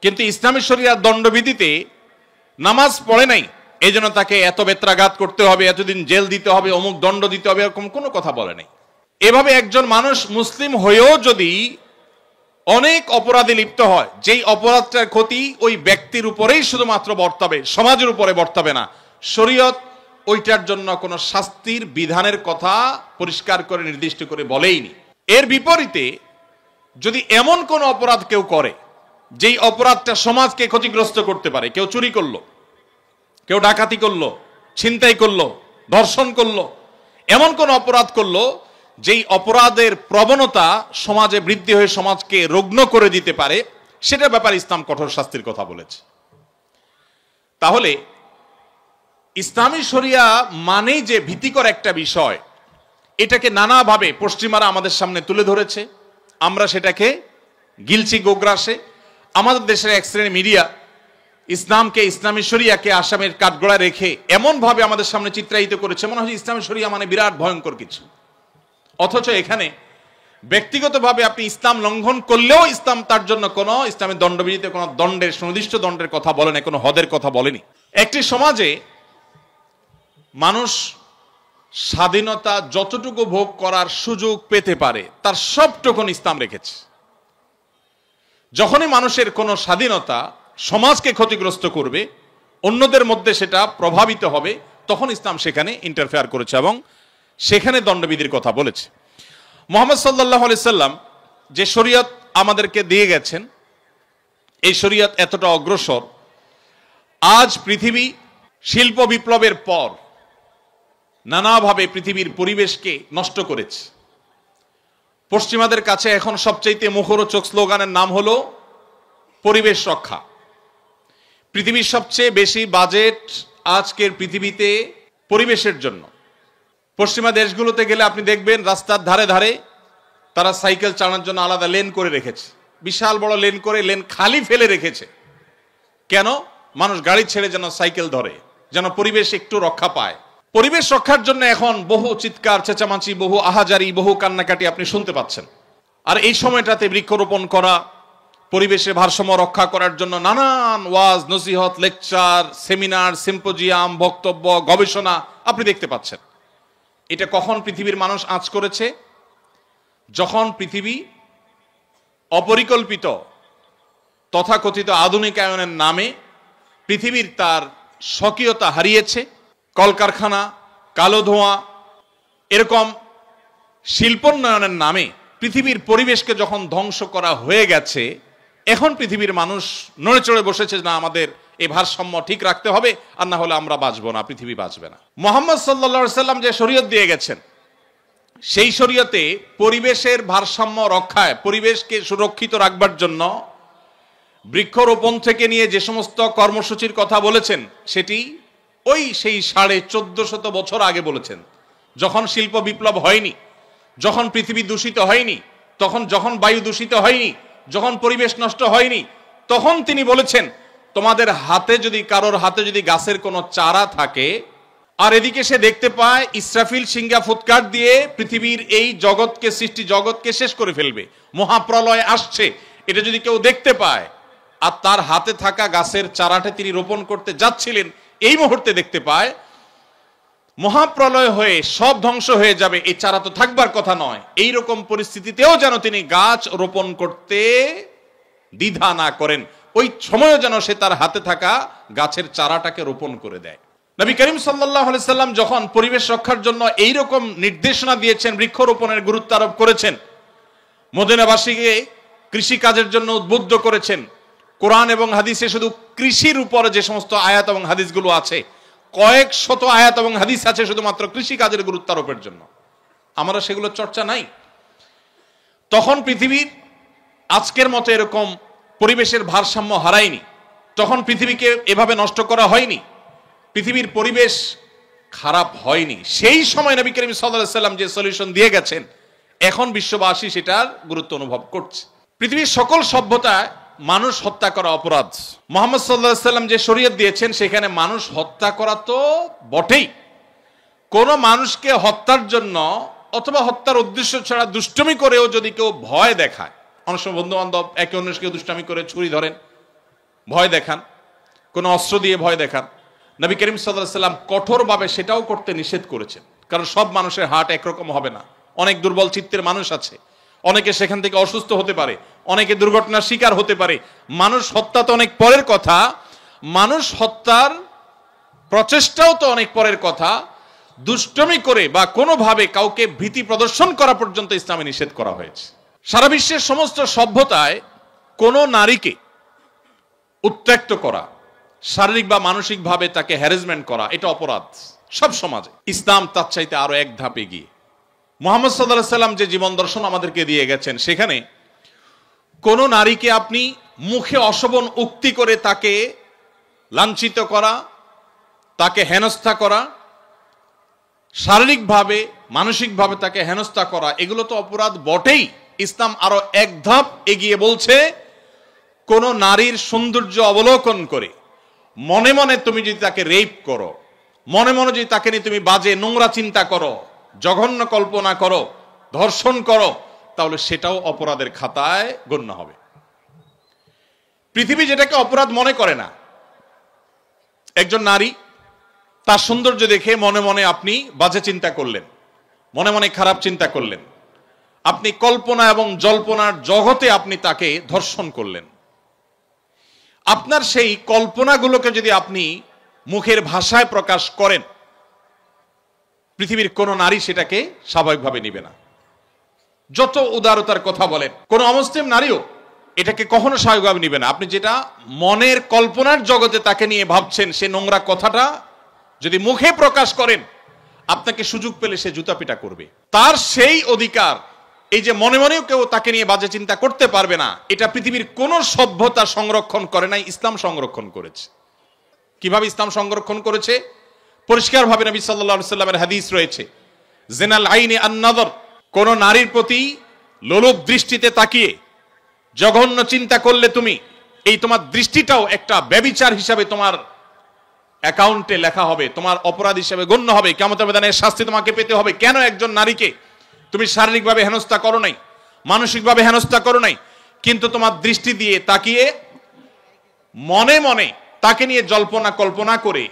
কিন্তু ইসলামী শরিয়ার দণ্ডবিধিতে নামাজ পড়ে নাই, এই জন্য তাকে এত বেত্রাঘাত করতে হবে, এতদিন জেল দিতে হবে, অমুক দণ্ড দিতে হবে, এরকম কোনো কথা বলে নাই। এভাবে একজন মানুষ মুসলিম হয়েও যদি অনেক অপরাধে লিপ্ত হয়, যেই অপরাধটার ক্ষতি ওই ব্যক্তির উপরেই শুধুমাত্র বর্তাবে, সমাজের উপরে বর্তাবে না, শরীয়ত ওইটার জন্য কোনো শাস্তির বিধানের কথা পরিষ্কার করে নির্দিষ্ট করে বলেইনি। এর বিপরীতে যদি এমন কোন অপরাধ কেউ করে যেই অপরাধটা সমাজকে ক্ষতিগ্রস্ত করতে পারে, কেউ চুরি করলো, কেউ ডাকাতি করলো, ছিনতাই করলো, ধর্ষণ করলো, এমন কোন অপরাধ করলো যেই অপরাধের প্রবণতা সমাজে বৃদ্ধি হয়ে সমাজকে রুগ্ন করে দিতে পারে, সেটার ব্যাপারে ইসলাম কঠোর শাস্তির কথা বলেছে। তাহলে ইসলামী শরিয়া মানে যে ভীতিকর একটা বিষয়, এটাকে নানাভাবে পশ্চিমারা আমাদের সামনে তুলে ধরেছে, আমরা সেটাকে গিলছি গোগ্রাসে আমাদের দেশের এক শ্রেণীর মিডিয়া ইসলামকে, ইসলামী শরিয়াকে আসামের কাঠগড়ায় রেখে এমনভাবে আমাদের সামনে চিত্রায়িত করেছে মনে হয় ইসলামী শরিয়া মানে বিরাট ভয়ঙ্কর কিছু। অথচ এখানে ব্যক্তিগতভাবে আপনি ইসলাম লঙ্ঘন করলেও ইসলাম তার জন্য কোনো ইসলামের দণ্ডবিধিতে কোনো দণ্ডের, সুনির্দিষ্ট দণ্ডের কথা বলেনি, কোনো হদের কথা বলেনি। একটি সমাজে মানুষ স্বাধীনতা যতটুকু ভোগ করার সুযোগ পেতে পারে তার সবটুকুন ইসলাম রেখেছে। যখনই মানুষের কোনো স্বাধীনতা সমাজকে ক্ষতিগ্রস্ত করবে, অন্যদের মধ্যে সেটা প্রভাবিত হবে, তখন ইসলাম সেখানে ইন্টারফেয়ার করেছে এবং সেখানে দণ্ডবিধির কথা বলেছে। মুহাম্মদ সাল্লাল্লাহু আলাইহি সাল্লাম যে শরীয়ত আমাদেরকে দিয়ে গেছেন, এই শরীয়ত এতটা অগ্রসর, আজ পৃথিবী শিল্প বিপ্লবের পর নানাভাবে পৃথিবীর পরিবেশকে নষ্ট করেছে। পশ্চিমাদের কাছে এখন সবচাইতে মুখরোচক স্লোগানের নাম হলো পরিবেশ রক্ষা। পৃথিবীর সবচেয়ে বেশি বাজেট আজকের পৃথিবীতে পরিবেশের জন্য। পশ্চিমা দেশগুলোতে গেলে আপনি দেখবেন রাস্তার ধারে ধারে তারা সাইকেল চালানোর জন্য আলাদা লেন করে রেখেছে, বিশাল বড় লেন করে, লেন খালি ফেলে রেখেছে। কেন? মানুষ গাড়ি ছেড়ে যেন সাইকেল ধরে, যেন পরিবেশ একটু রক্ষা পায়। পরিবেশ রক্ষার জন্য এখন বহু চিৎকার চেঁচামাচি, বহু আহাজারি, বহু কান্নাকাটি আপনি শুনতে পাচ্ছেন। আর এই সময়টাতে বৃক্ষরোপণ করা, পরিবেশের ভারসাম্য রক্ষা করার জন্য নানান ওয়াজ, নসিহত, লেকচার, সেমিনার, সিম্পোজিয়াম, বক্তব্য, গবেষণা আপনি দেখতে পাচ্ছেন। এটা কখন পৃথিবীর মানুষ আঁচ করেছে? যখন পৃথিবী অপরিকল্পিত তথাকথিত আধুনিকায়নের নামে পৃথিবীর তার স্বকীয়তা হারিয়েছে। কলকারখানা, কালো ধোঁয়া, এরকম শিল্পোন্নয়নের নামে পৃথিবীর পরিবেশকে যখন ধ্বংস করা হয়ে গেছে, এখন পৃথিবীর মানুষ নড়ে চড়ে বসেছে, না আমাদের এই ভারসাম্য ঠিক রাখতে হবে, আর না হলে আমরা বাঁচবো না, পৃথিবী বাঁচবে না। মুহাম্মদ সাল্লাল্লাহু আলাইহি সাল্লাম যে শরীয়ত দিয়ে গেছেন, সেই শরীয়তে পরিবেশের ভারসাম্য রক্ষায়, পরিবেশকে সুরক্ষিত রাখবার জন্য বৃক্ষরোপণ থেকে নিয়ে যে সমস্ত কর্মসূচির কথা বলেছেন, সেটি ওই সেই 1450 বছর আগে বলেছেন, যখন শিল্প বিপ্লব হয়নি, যখন পৃথিবী দূষিত হয়নি, যখন বায়ু দূষিত হয়নি, যখন পরিবেশ নষ্ট হয়নি, তখন তিনি বলেছেন তোমাদের হাতে যদি, কারোর হাতে যদি গাছের কোনো চারা থাকে আর এদিকে সে দেখতে পায় ইসরাফিল সিংহা ফুৎকার দিয়ে পৃথিবীর এই জগৎকে, সৃষ্টি জগৎকে শেষ করে ফেলবে, মহাপ্রলয় আসছে, এটা যদি কেউ দেখতে পায় আর তার হাতে থাকা গাছের চারাটা তিনি রোপণ করতে যাচ্ছিলেন, এই মুহূর্তে দেখতে পায় মহাপ্রলয় হয়ে সব ধ্বংস হয়ে যাবে, এই চারা তো থাকবার কথা নয়, এই রকম পরিস্থিতিতেও যেন তিনি গাছ রোপণ করতে দ্বিধা না করেন, ওই সময়ও যেন সে তার হাতে থাকা গাছের চারাটাকে রোপণ করে দেয়। নবী করিম সাল্লাল্লাহু আলাইহি সাল্লাম যখন পরিবেশ রক্ষার জন্য এই রকম নির্দেশনা দিয়েছেন, বৃক্ষরোপণের গুরুত্ব আরোপ করেছেন, মদিনাবাসীকে কৃষি কাজের জন্য উদ্বুদ্ধ করেছেন, কোরআন এবং হাদিসে শুধু কৃষির উপরে যে সমস্ত আয়াত এবং হাদিসগুলো আছে, কয়েক শত আয়াত এবং হাদিস আছে শুধুমাত্র কৃষি কাজের গুরুত্ব আরোপের জন্য, আমরা সেগুলো চর্চা নাই। তখন পৃথিবীর আজকের মতো এরকম পরিবেশের ভারসাম্য হারায়নি, তখন পৃথিবীকে এভাবে নষ্ট করা হয়নি, পৃথিবীর পরিবেশ খারাপ হয়নি। সেই সময় নবী করিম সাল্লাল্লাহু আলাইহি সাল্লাম যে সলিউশন দিয়ে গেছেন, এখন বিশ্ববাসী সেটার গুরুত্ব অনুভব করছে। পৃথিবীর সকল সভ্যতায় মানুষ হত্যা করা অপরাধ। মুহাম্মদ সাল্লাল্লাহু আলাইহি সাল্লাম যে শরীয়ত দিয়েছেন, সেখানে মানুষ হত্যা করা তো বটেই, কোন মানুষকে হত্যার জন্য অথবা হত্যার উদ্দেশ্য ছাড়া দুষ্টমি করেও যদি কেউ ভয় দেখায়, অনেক সময় বন্ধু বান্ধব একে অন্যকে দুষ্টামি করে ছুরি ধরেন, ভয় দেখান, কোন অস্ত্র দিয়ে ভয় দেখান, নবী করিম সাল্লাল্লাহু আলাইহি সাল্লাম কঠোরভাবে সেটাও করতে নিষেধ করেছেন। কারণ সব মানুষের হার্ট একরকম হবে না, অনেক দুর্বল চিত্তের মানুষ আছে, অনেকে সেখান থেকে অসুস্থ হতে পারে, অনেকে দুর্ঘটনার শিকার হতে পারে। মানুষ হত্যা তো অনেক পরের কথা, মানুষ হত্যার প্রচেষ্টাও তো অনেক পরের কথা, দুষ্টমি করে বা কোনোভাবে কাউকে ভীতি প্রদর্শন করা পর্যন্ত ইসলামে নিষেধ করা হয়েছে। সারা বিশ্বের সমস্ত সভ্যতায় কোন নারীকে উত্ত্যক্ত করা, শারীরিক বা মানসিকভাবে তাকে হ্যারাসমেন্ট করা, এটা অপরাধ সব সমাজে। ইসলাম তার চাইতে আরো এক ধাপ এগিয়ে। মুহাম্মদ সাল্লাল্লাহু আলাইহি সাল্লাম যে জীবন দর্শন আমাদেরকে দিয়ে গেছেন, সেখানে কোন নারীকে আপনি মুখে অশোভন উক্তি করে তাকে লাঞ্ছিত করা, তাকে হেনস্থা করা, শারীরিকভাবে মানসিকভাবে তাকে হেনস্থা করা, এগুলো তো অপরাধ বটেই। ইসলাম আরো এক ধাপ এগিয়ে বলছে, কোন নারীর সৌন্দর্য অবলোকন করে মনে মনে তুমি যদি তাকে রেপ করো, মনে মনে যদি তাকে নিয়ে তুমি বাজে নোংরা চিন্তা করো, জঘন্য কল্পনা করো, ধর্ষণ করো, তাহলে সেটাও অপরাধের খাতায় গণ্য হবে। পৃথিবী যেটাকে অপরাধ মনে করে না, একজন নারী তার সৌন্দর্য দেখে মনে মনে আপনি বাজে চিন্তা করলেন, মনে মনে খারাপ চিন্তা করলেন, আপনি কল্পনা এবং জল্পনার জগতে আপনি তাকে ধর্ষণ করলেন। আপনার সেই কল্পনাগুলোকে যদি আপনি মুখের ভাষায় প্রকাশ করেন, পৃথিবীর কোন নারী সেটাকে স্বাভাবিকভাবে নিবে না। যত উদারতার কথা বলেন, কোন অমুসলিম নারীও এটাকে কখনো স্বাভাবিকভাবে নিবে না। আপনি যেটা মনের কল্পনার জগতে তাকে নিয়ে ভাবছেন, সে নোংরা কথাটা যদি মুখে প্রকাশ করেন, আপনাকে সুযোগ পেলে সে জুতাপিটা করবে। তার সেই অধিকার, এই যে মনে মনেও কেউ তাকে নিয়ে বাজে চিন্তা করতে পারবে না, এটা পৃথিবীর কোন সভ্যতা সংরক্ষণ করে নাই, ইসলাম সংরক্ষণ করেছে। কিভাবে ইসলাম সংরক্ষণ করেছে? পরিষ্কারভাবে নবী সাল্লাল্লাহু আলাইহি সাল্লামের হাদিস রয়েছে, জিনাল আইনি আন-নাযর, কোন নারীর প্রতি লোলুপ দৃষ্টিতে তাকিয়ে জঘন্য চিন্তা করলে তুমি, এই তোমার দৃষ্টিটাও একটা ব্যভিচার হিসাবে তোমার অ্যাকাউন্টে লেখা হবে, তোমার অপরাধ হিসেবে গণ্য হবে, কিয়ামতের ময়দানে শাস্তি তোমাকে পেতে হবে। কেন? একজন নারীকে তুমি শারীরিকভাবে হেনস্থা করো নাই, মানসিকভাবে হেনস্থা করো নাই, কিন্তু তোমার দৃষ্টি দিয়ে তাকিয়ে মনে মনে তাকে নিয়ে জল্পনা কল্পনা করে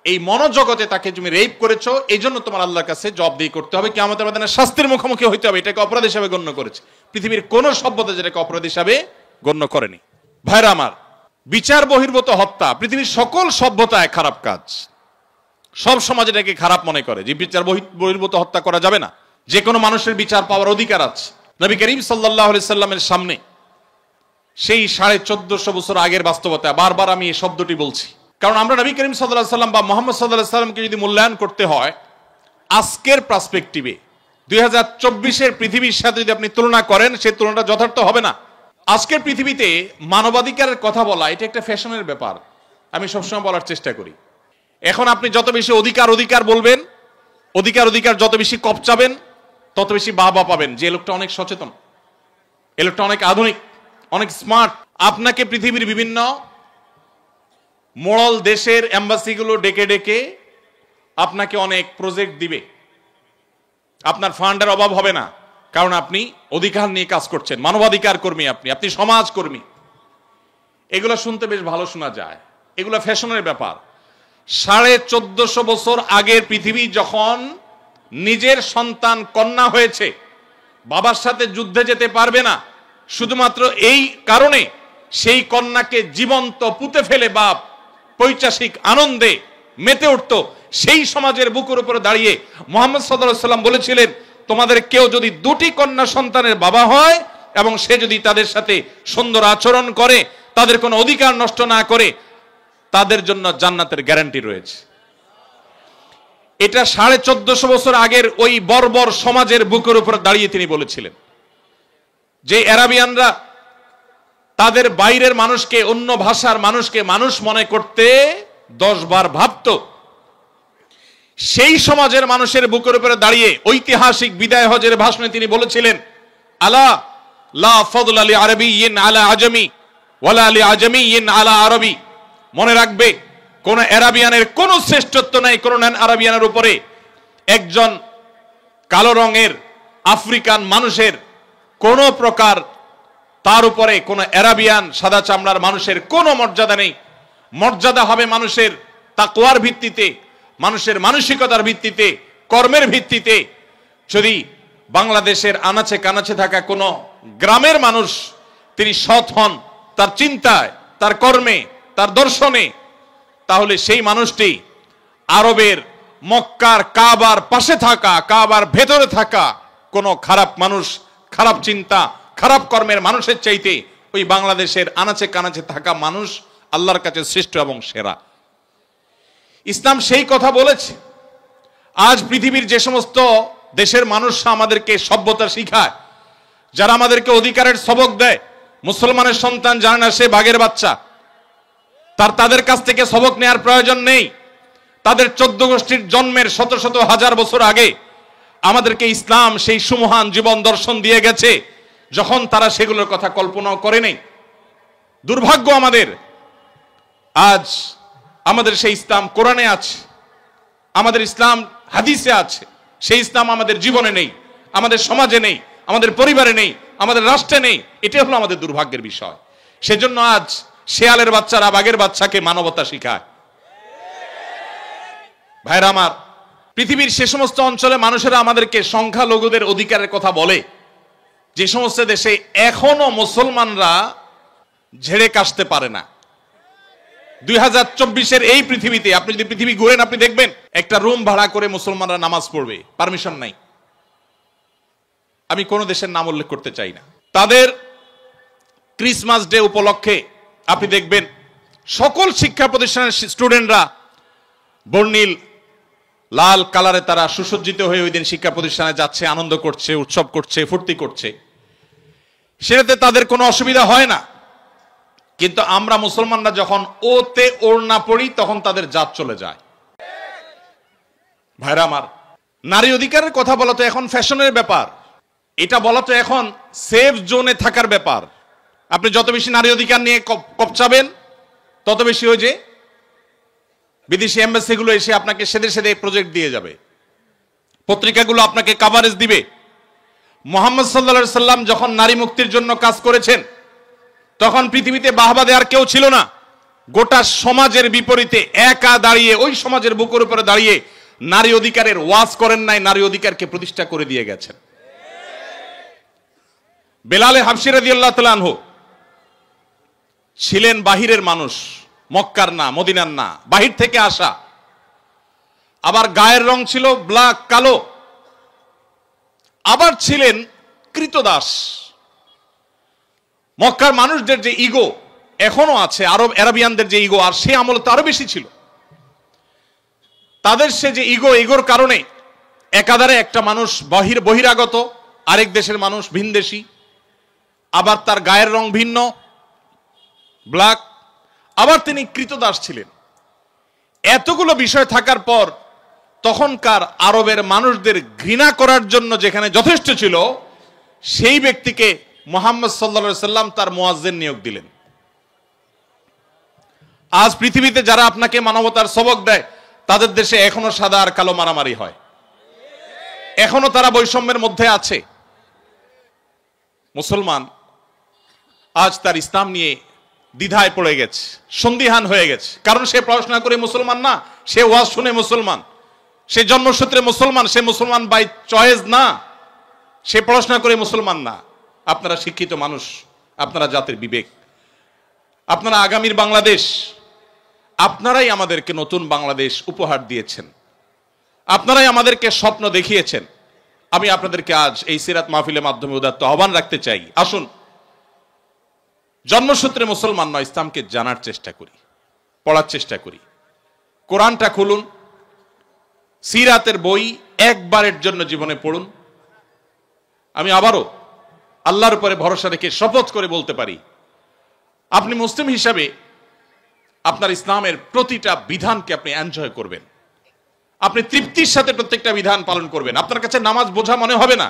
এই মনোজগতে তাকে তুমি রেপ করেছো, এই জন্য তোমার আল্লাহর কাছে জবাবদিহি করতে হবে, কিয়ামতের ময়দানে শাস্তির মুখোমুখি হইতে হবে। এটাকে অপরাধ হিসেবে গণ্য করেছে। পৃথিবীর কোন সভ্যতা যেটাকে অপরাধ হিসাবে গণ্য করেনি। ভাইরা আমার, বিচার বহির্ভূত হত্যা পৃথিবীর সকল সভ্যতায় খারাপ কাজ। সব সমাজ এটাকে খারাপ মনে করে যে বিচার বহির্ভূত হত্যা করা যাবে না। যে কোনো মানুষের বিচার পাওয়ার অধিকার আছে। নবী করিম সাল্লাল্লাহু আলাইহি সাল্লামের সামনে সেই 1450 বছর আগের বাস্তবতা, বারবার আমি এই শব্দটি বলছি, কারণ আমরা নবী করিম সাল্লাল্লাহু আলাইহি সাল্লাম বা মুহাম্মদ সাল্লাল্লাহু আলাইহি সাল্লামকে যদি মূল্যায়ন করতে হয় আজকের পার্সপেক্টিভে, 2024-এর পৃথিবীর সাথে যদি আপনি তুলনা করেন, সেই তুলনাটা যথার্থ হবে না। আজকের পৃথিবীতে মানবাধিকারের কথা বলা এটা একটা ফ্যাশনের ব্যাপার, আমি সবসময় বলার চেষ্টা করি। এখন আপনি যত বেশি অধিকার অধিকার বলবেন, অধিকার অধিকার যত বেশি কপচাবেন, তত বেশি বাহবা পাবেন যে লোকটা অনেক সচেতন, এ লোকটা অনেক আধুনিক, অনেক স্মার্ট। আপনাকে পৃথিবীর বিভিন্ন মোড়ল দেশের এম্বাসিগুলো ডেকে ডেকে আপনাকে অনেক প্রজেক্ট দিবে, আপনার ফান্ডের অভাব হবে না, কারণ আপনি অধিকার নিয়ে কাজ করছেন, মানবাধিকার কর্মী, আপনি সমাজ কর্মী। এগুলো শুনতে বেশ ভালো শোনা যায়, এগুলো ফ্যাশনের ব্যাপার। 1450 বছর আগের পৃথিবী যখন নিজের সন্তান কন্যা হয়েছে, বাবার সাথে যুদ্ধে যেতে পারবে না, শুধুমাত্র এই কারণে সেই কন্যাকে জীবন্ত পুঁতে ফেলে বাপ পৈশাসিক আনন্দে মেতে উঠত, সেই সমাজের বুকের উপরে দাঁড়িয়ে মুহাম্মদ সাল্লাল্লাহু আলাইহি সাল্লাম বলেছিলেন, তোমাদের কেউ যদি 2টি কন্যা সন্তানের বাবা হয় এবং সে যদি তাদের সাথে সুন্দর আচরণ করে, তাদের কোনো অধিকার নষ্ট না করে, তাদের জন্য জান্নাতের গ্যারান্টি রয়েছে। এটা 1450 বছর আগের ওই বর্বর সমাজের বুকের উপর দাঁড়িয়ে তিনি বলেছিলেন। যে আরাবিয়ানরা তাদের বাইরের মানুষকে, অন্য ভাষার মানুষকে মানুষ মনে করতে 10 বার ভাবত, সেই সমাজের মানুষের বুকের উপরে দাঁড়িয়ে ঐতিহাসিক বিদায় হজের ভাষণে তিনি বলেছিলেন, আলা লা ফাদলা লি আরাবিয়্যিন আলা আজমি ওয়ালা লি আজমিয়্যিন আলা আরবি। মনে রাখবে, কোন আরাবিয়ানের কোন শ্রেষ্ঠত্ব নাই কোন নন আরাবিয়ানের উপরে। একজন কালো রঙের আফ্রিকান মানুষের কোন প্রকার তার উপরে কোন আরাবিয়ান সাদা চামড়ার মানুষের কোনো মর্যাদা নেই। মর্যাদা হবে মানুষের তাকওয়ার ভিত্তিতে, মানুষের মানসিকতার ভিত্তিতে, কর্মের ভিত্তিতে। যদি বাংলাদেশের আনাচে কানাচে থাকা কোন গ্রামের মানুষ তিনি সৎ হন তার চিন্তায়, তার কর্মে, তার দর্শনে, তাহলে সেই মানুষটি আরবের মক্কার কাবার পাশে থাকা, কাবার ভেতরে থাকা কোন খারাপ মানুষ, খারাপ চিন্তা, খারাপ কর্মের মানুষের চাইতে ওই বাংলাদেশের আনাচে কানাচে থাকা মানুষ আল্লাহর কাছে শ্রেষ্ঠ এবং সেরা। ইসলাম সেই কথা বলেছে। আজ পৃথিবীর যে সমস্ত দেশের মানুষরা আমাদেরকে সভ্যতা শিখায়, যারা আমাদেরকে অধিকারের সবক দেয়, মুসলমানের সন্তান জানে না সে বাঘের বাচ্চা, তাদের কাছ থেকে সবক নেওয়ার প্রয়োজন নেই। তাদের 14 গোষ্ঠীর জন্মের শত শত হাজার বছর আগে আমাদেরকে ইসলাম সেই সুমহান জীবন দর্শন দিয়ে গেছে যখন তারা সেগুলোর কথা কল্পনাও করে নেই। দুর্ভাগ্য আমাদের, আজ আমাদের সেই ইসলাম কোরআনে আছে, আমাদের ইসলাম হাদিসে আছে, সেই ইসলাম আমাদের জীবনে নেই, আমাদের সমাজে নেই, আমাদের পরিবারে নেই, আমাদের রাষ্ট্রে নেই। এটাই হলো আমাদের দুর্ভাগ্যের বিষয়। সেজন্য আজ শেয়ালের বাচ্চারা বাঘের বাচ্চাকে মানবতা শিখায়। ভাইরা আমার, পৃথিবীর সে সমস্ত অঞ্চলে মানুষেরা আমাদেরকে সংখ্যালঘুদের অধিকারের কথা বলে, যে সমস্ত দেশে এখনো মুসলমানরা ঝেড়ে কাশতে পারে না। 2024-এর এই পৃথিবীতে আপনি যদি পৃথিবী ঘুরেন, আপনি দেখবেন একটা রুম ভাড়া করে মুসলমানরা নামাজ পড়বে, পারমিশন নাই। আমি কোন দেশের নাম উল্লেখ করতে চাই না। তাদের ক্রিসমাস ডে উপলক্ষে আপনি দেখবেন সকল শিক্ষা প্রতিষ্ঠানের স্টুডেন্টরা বর্ণিল লাল কালারে তারা সুসজ্জিত হয়ে ওই দিন শিক্ষা প্রতিষ্ঠানে যাচ্ছে, আনন্দ করছে, উৎসব করছে, ফুর্তি করছে। সেটাতে তাদের কোনো অসুবিধা হয় না। কিন্তু আমরা মুসলমানরা যখন ওতে ওড়না পড়ি, তখন তাদের জাত চলে যায়। ভাইরা আমার, নারী অধিকারের কথা বলা তো এখন ফ্যাশনের ব্যাপার, এটা বলা তো এখন সেফ জোনে থাকার ব্যাপার। আপনি যত বেশি নারী অধিকার নিয়ে কপচাবেন, তত বেশি ওই যে বিদেশি এম্বাসিগুলো এসে আপনাকে সেদে সেদে প্রজেক্ট দিয়ে যাবে, পত্রিকাগুলো আপনাকে কাভারেজ দিবে। মুহাম্মদ সাল্লাল্লাহু আলাইহি সাল্লাম যখন নারী মুক্তির জন্য কাজ করেছেন, তখন পৃথিবীতে বাহবা দেওয়ার কেউ ছিল না। গোটা সমাজের বিপরীতে একা দাঁড়িয়ে, ওই সমাজের বুকের উপরে দাঁড়িয়ে নারী অধিকারের ওয়াজ করেন নাই, নারী অধিকারকে প্রতিষ্ঠা করে দিয়ে গেছেন। বেলালে হাবশী রাদিয়াল্লাহু তাআলা আনহু ছিলেন বাহিরের মানুষ, মক্কার না, মদিনার না, বাহির থেকে আসা। আবার গায়ের রং ছিল ব্ল্যাক, কালো। আবার ছিলেন কৃতদাস। মক্কার মানুষদের যে ইগো এখনো আছে, আরবিয়ানদের যে ইগো, আর সে আমল তো আরো বেশি ছিল। তাদের সে যে ইগোর কারণে একাধারে একটা মানুষ বহিরাগত, আরেক দেশের মানুষ ভিনদেশী, আবার তার গায়ের রং ভিন্ন, ব্ল্যাক, আবার তিনি কৃতদাস ছিলেন। এতগুলো বিষয় থাকার পর তখনকার আরবের মানুষদের ঘৃণা করার জন্য যেখানে যথেষ্ট ছিল, সেই ব্যক্তিকে মুহাম্মদ সাল্লাল্লাহু আলাইহি সাল্লাম তার মুয়াজ্জিন নিয়োগ দিলেন। আজ পৃথিবীতে যারা আপনাকে মানবতার সবক দেয়, তাদের দেশে এখনো সাদা আর কালো মারামারি হয়, এখনো তারা বৈষম্যের মধ্যে আছে। মুসলমান আজ তার ইসলাম নিয়ে দ্বিধায় পড়ে গেছে, সন্দিহান হয়ে গেছে। কারণ সে পড়াশোনা করে মুসলমান না, সে ওয়াজ শুনে মুসলমান, সে জন্মসূত্রে মুসলমান, সে মুসলমান বাই চয়েস না, সে পড়াশোনা করে মুসলমান না। আপনারা শিক্ষিত মানুষ, আপনারা জাতির বিবেক, আপনারা আগামীর বাংলাদেশ, আপনারাই আমাদেরকে নতুন বাংলাদেশ উপহার দিয়েছেন, আপনারাই আমাদেরকে স্বপ্ন দেখিয়েছেন। আমি আপনাদেরকে আজ এই সিরাত মাহফিলের মাধ্যমে উদাত্ত আহ্বান রাখতে চাই, আসুন জন্মসূত্রে মুসলমান নয়, ইসলামকে জানার চেষ্টা করি, পড়ার চেষ্টা করি। কোরআনটা খুলুন, সিরাতের বই একবারের জন্য জীবনে পড়ুন। আমি আবারও আল্লাহর উপরে ভরসা রেখে শপথ করে বলতে পারি, আপনি মুসলিম হিসাবে আপনার ইসলামের প্রতিটা বিধানকে আপনি এনজয় করবেন, আপনি তৃপ্তির সাথে প্রত্যেকটা বিধান পালন করবেন। আপনার কাছে নামাজ বোঝা মনে হবে না,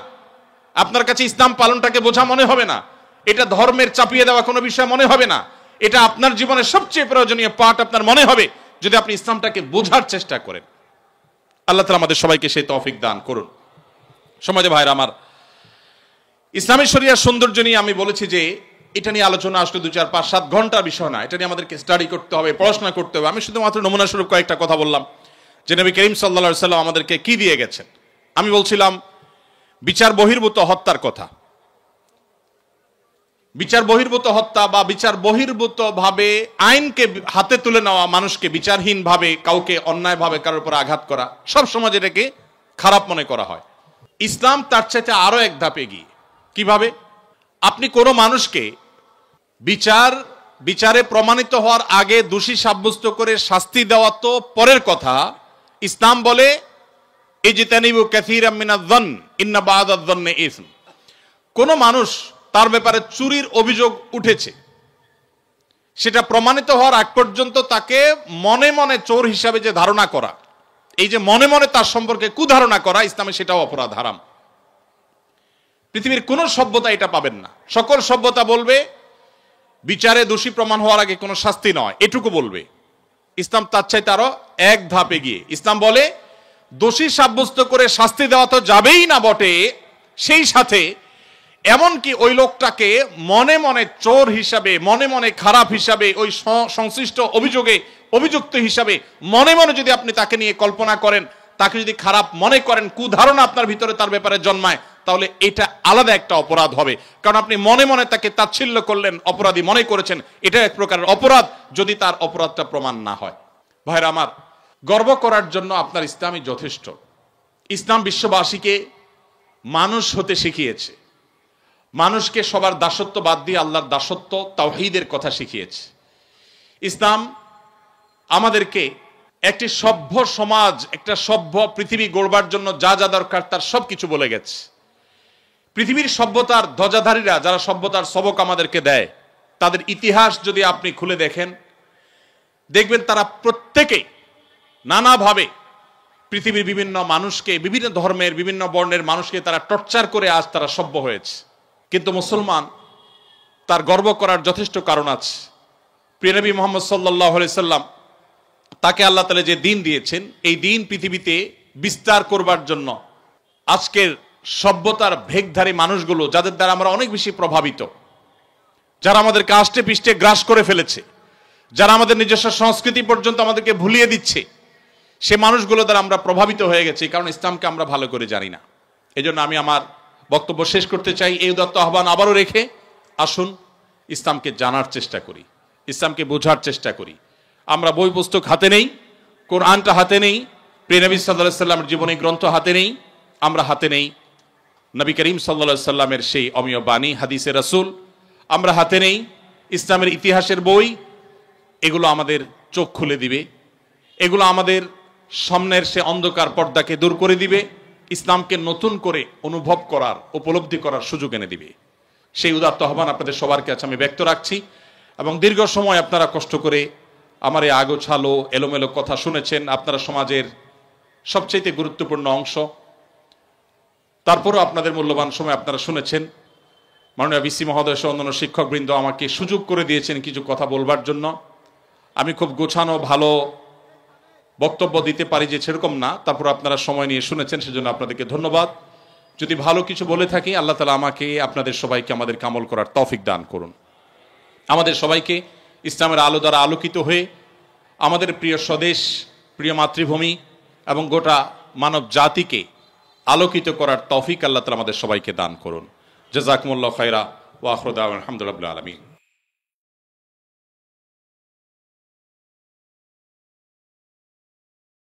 আপনার কাছে ইসলাম পালনটাকে বোঝা মনে হবে না, এটা ধর্মের চাপিয়ে দেওয়া কোনো বিষয় মনে হবে না। এটা আপনার জীবনের সবচেয়ে প্রয়োজনীয় পার্ট আপনার মনে হবে যদি আপনি ইসলামটাকে বোঝার চেষ্টা করেন। আল্লাহ তাআলা আমাদের সবাইকে সেই তৌফিক দান করুন। সমাজে ভাইরা আমার, ইসলামী শরিয়ার সৌন্দর্য নিয়ে আমি বলেছি যে এটা নিয়ে আলোচনা আসলে 2, 4, 5, 7 ঘন্টার বিষয় না, এটা নিয়ে আমাদেরকে স্টাডি করতে হবে, পড়াশোনা করতে হবে। আমি শুধুমাত্র নমুনা স্বরূপ কয়েকটা কথা বললাম যে নবী করিম সাল্লাল্লাহু আলাইহি সাল্লাম আমাদেরকে কি দিয়ে গেছেন। আমি বলছিলাম বিচার বহির্ভূত হত্যার কথা। বিচার বহির্ভূত হত্যা বা বিচার বহির্ভূত ভাবে আইনকে হাতে তুলে নেওয়া, মানুষকে বিচারহীন ভাবে কাউকে অন্যায় ভাবে কারোর উপর আঘাত করা, সব সমাজ এটাকে খারাপ মনে করা হয়। ইসলাম তার চাইতে আরো এক ধাপ এগিয়ে। কিভাবে? আপনি কোনো মানুষকে বিচারে প্রমাণিত হওয়ার আগে দোষী সাব্যস্ত করে শাস্তি দেওয়া তো পরের কথা। ইসলাম বলে ইজতানিবু কাসীরাম মিনায-যন্ন ইন্না বা'দায-যন্নি ইসম। কোন মানুষ তার ব্যাপারে চুরির অভিযোগ উঠেছে, সেটা প্রমাণিত হওয়ার আগ পর্যন্ত তাকে মনে মনে চোর হিসাবে যে ধারণা করা, এই যে মনে মনে তার সম্পর্কে কুধারণা করা, ইসলামে সেটাও অপরাধ, হারাম। পৃথিবীর কোন সভ্যতা এটা পাবেন না। সকল সভ্যতা বলবে বিচারে দোষী প্রমাণ হওয়ার আগে কোনো শাস্তি নয়, এটুকু বলবে। ইসলাম তার চাইতে আরো এক ধাপ এগিয়ে। ইসলাম বলে দোষী সাব্যস্ত করে শাস্তি দেওয়া তো যাবেই না বটে, সেই সাথে এমনকি ওই লোকটাকে মনে মনে চোর হিসাবে, মনে মনে খারাপ হিসাবে, ওই সংশ্লিষ্ট অভিযোগে অভিযুক্ত হিসাবে মনে মনে যদি আপনি তাকে নিয়ে কল্পনা করেন, তাকে যদি খারাপ মনে করেন, কুধারণা আপনার ভিতরে তার ব্যাপারে জন্মায়, তাহলে এটা আলাদা একটা অপরাধ হবে। কারণ আপনি মনে মনে তাকে তাচ্ছিল্য করলেন, অপরাধী মনে করেছেন, এটা এক প্রকারের অপরাধ যদি তার অপরাধটা প্রমাণ না হয়। ভাইরা আমার, গর্ব করার জন্য আপনার ইসলামই যথেষ্ট। ইসলাম বিশ্ববাসীকে মানুষ হতে শিখিয়েছে, মানুষকে সবার দাসত্ব বাদ দিয়ে আল্লাহর দাসত্ব তাওহীদের কথা শিখিয়েছে। ইসলাম আমাদেরকে একটি সভ্য সমাজ, একটা সভ্য পৃথিবী গড়বার জন্য যা যা দরকার তার সবকিছু বলে গেছে। পৃথিবীর সভ্যতার ধ্বজাধারীরা যারা সভ্যতার সবক আমাদেরকে দেয়, তাদের ইতিহাস যদি আপনি খুলে দেখেন, দেখবেন তারা প্রত্যেকে নানাভাবে পৃথিবীর বিভিন্ন মানুষকে, বিভিন্ন ধর্মের বিভিন্ন বর্ণের মানুষকে তারা টর্চার করে আজ তারা সভ্য হয়েছে। কিন্তু মুসলমান তার গর্ব করার যথেষ্ট কারণ আছে। প্রিয় নবী মুহাম্মদ সাল্লাল্লাহু আলাইহি সাল্লাম, তাকে আল্লাহ তাআলা যে দিন দিয়েছেন, এই দিন পৃথিবীতে বিস্তার করবার জন্য আজকের সভ্যতার ভেগধারী মানুষগুলো, যাদের দ্বারা আমরা অনেক বেশি প্রভাবিত, যারা আমাদেরকে আষ্টে পৃষ্ঠে গ্রাস করে ফেলেছে, যারা আমাদের নিজস্ব সংস্কৃতি পর্যন্ত আমাদেরকে ভুলিয়ে দিচ্ছে, সে মানুষগুলো দ্বারা আমরা প্রভাবিত হয়ে গেছি, কারণ ইসলামকে আমরা ভালো করে জানি না। এই জন্য আমি আমার বক্তব্য শেষ করতে চাই এই উদাত্ত আহ্বান আবারও রেখে, আসুন ইসলামকে জানার চেষ্টা করি, ইসলামকে বোঝার চেষ্টা করি। আমরা বই পুস্তক হাতে নেই, কোরআনটা হাতে নেই, প্রিয় নবী সাল্লাল্লাহু আলাইহি সাল্লামের জীবনী গ্রন্থ হাতে নেই, আমরা হাতে নেই নবী করিম সাল্লাল্লাহু আলাইহি সাল্লামের সেই অমীয় বাণী হাদিসে রাসূল, আমরা হাতে নেই ইসলামের ইতিহাসের বই। এগুলো আমাদের চোখ খুলে দিবে, এগুলো আমাদের সামনের সে অন্ধকার পর্দাকে দূর করে দিবে, ইসলামকে নতুন করে অনুভব করার, উপলব্ধি করার সুযোগ এনে দিবে। সেই উদাত্ত আহ্বান আপনাদের সবার কাছে আমি ব্যক্ত রাখছি। এবং দীর্ঘ সময় আপনারা কষ্ট করে আমার এই আগোছালো এলোমেলো কথা শুনেছেন, আপনারা সমাজের সবচেয়ে গুরুত্বপূর্ণ অংশ, তারপরও আপনাদের মূল্যবান সময় আপনারা শুনেছেন। মাননীয় ভিসি মহোদয় সহ অন্যান্য শিক্ষকবৃন্দ আমাকে সুযোগ করে দিয়েছেন কিছু কথা বলবার জন্য। আমি খুব গোছানো ভালো বক্তব্য দিতে পারি যে সেরকম না, তারপর আপনারা সময় নিয়ে শুনেছেন, সেজন্য আপনাদেরকে ধন্যবাদ। যদি ভালো কিছু বলে থাকি, আল্লাহ তাআলা আমাকে, আপনাদের সবাইকে আমাদের আমল করার তৌফিক দান করুন। আমাদের সবাইকে ইসলামের আলো দ্বারা আলোকিত হয়ে আমাদের প্রিয় স্বদেশ, প্রিয় মাতৃভূমি এবং গোটা মানব জাতিকে আলোকিত করার তৌফিক আল্লাহ তাআলা আমাদের সবাইকে দান করুন। জাযাকুমুল্লাহু খায়রা ওয়া আখিরু দাওয়ানা আলহামদুলিল্লাহি রাব্বিল আলামিন।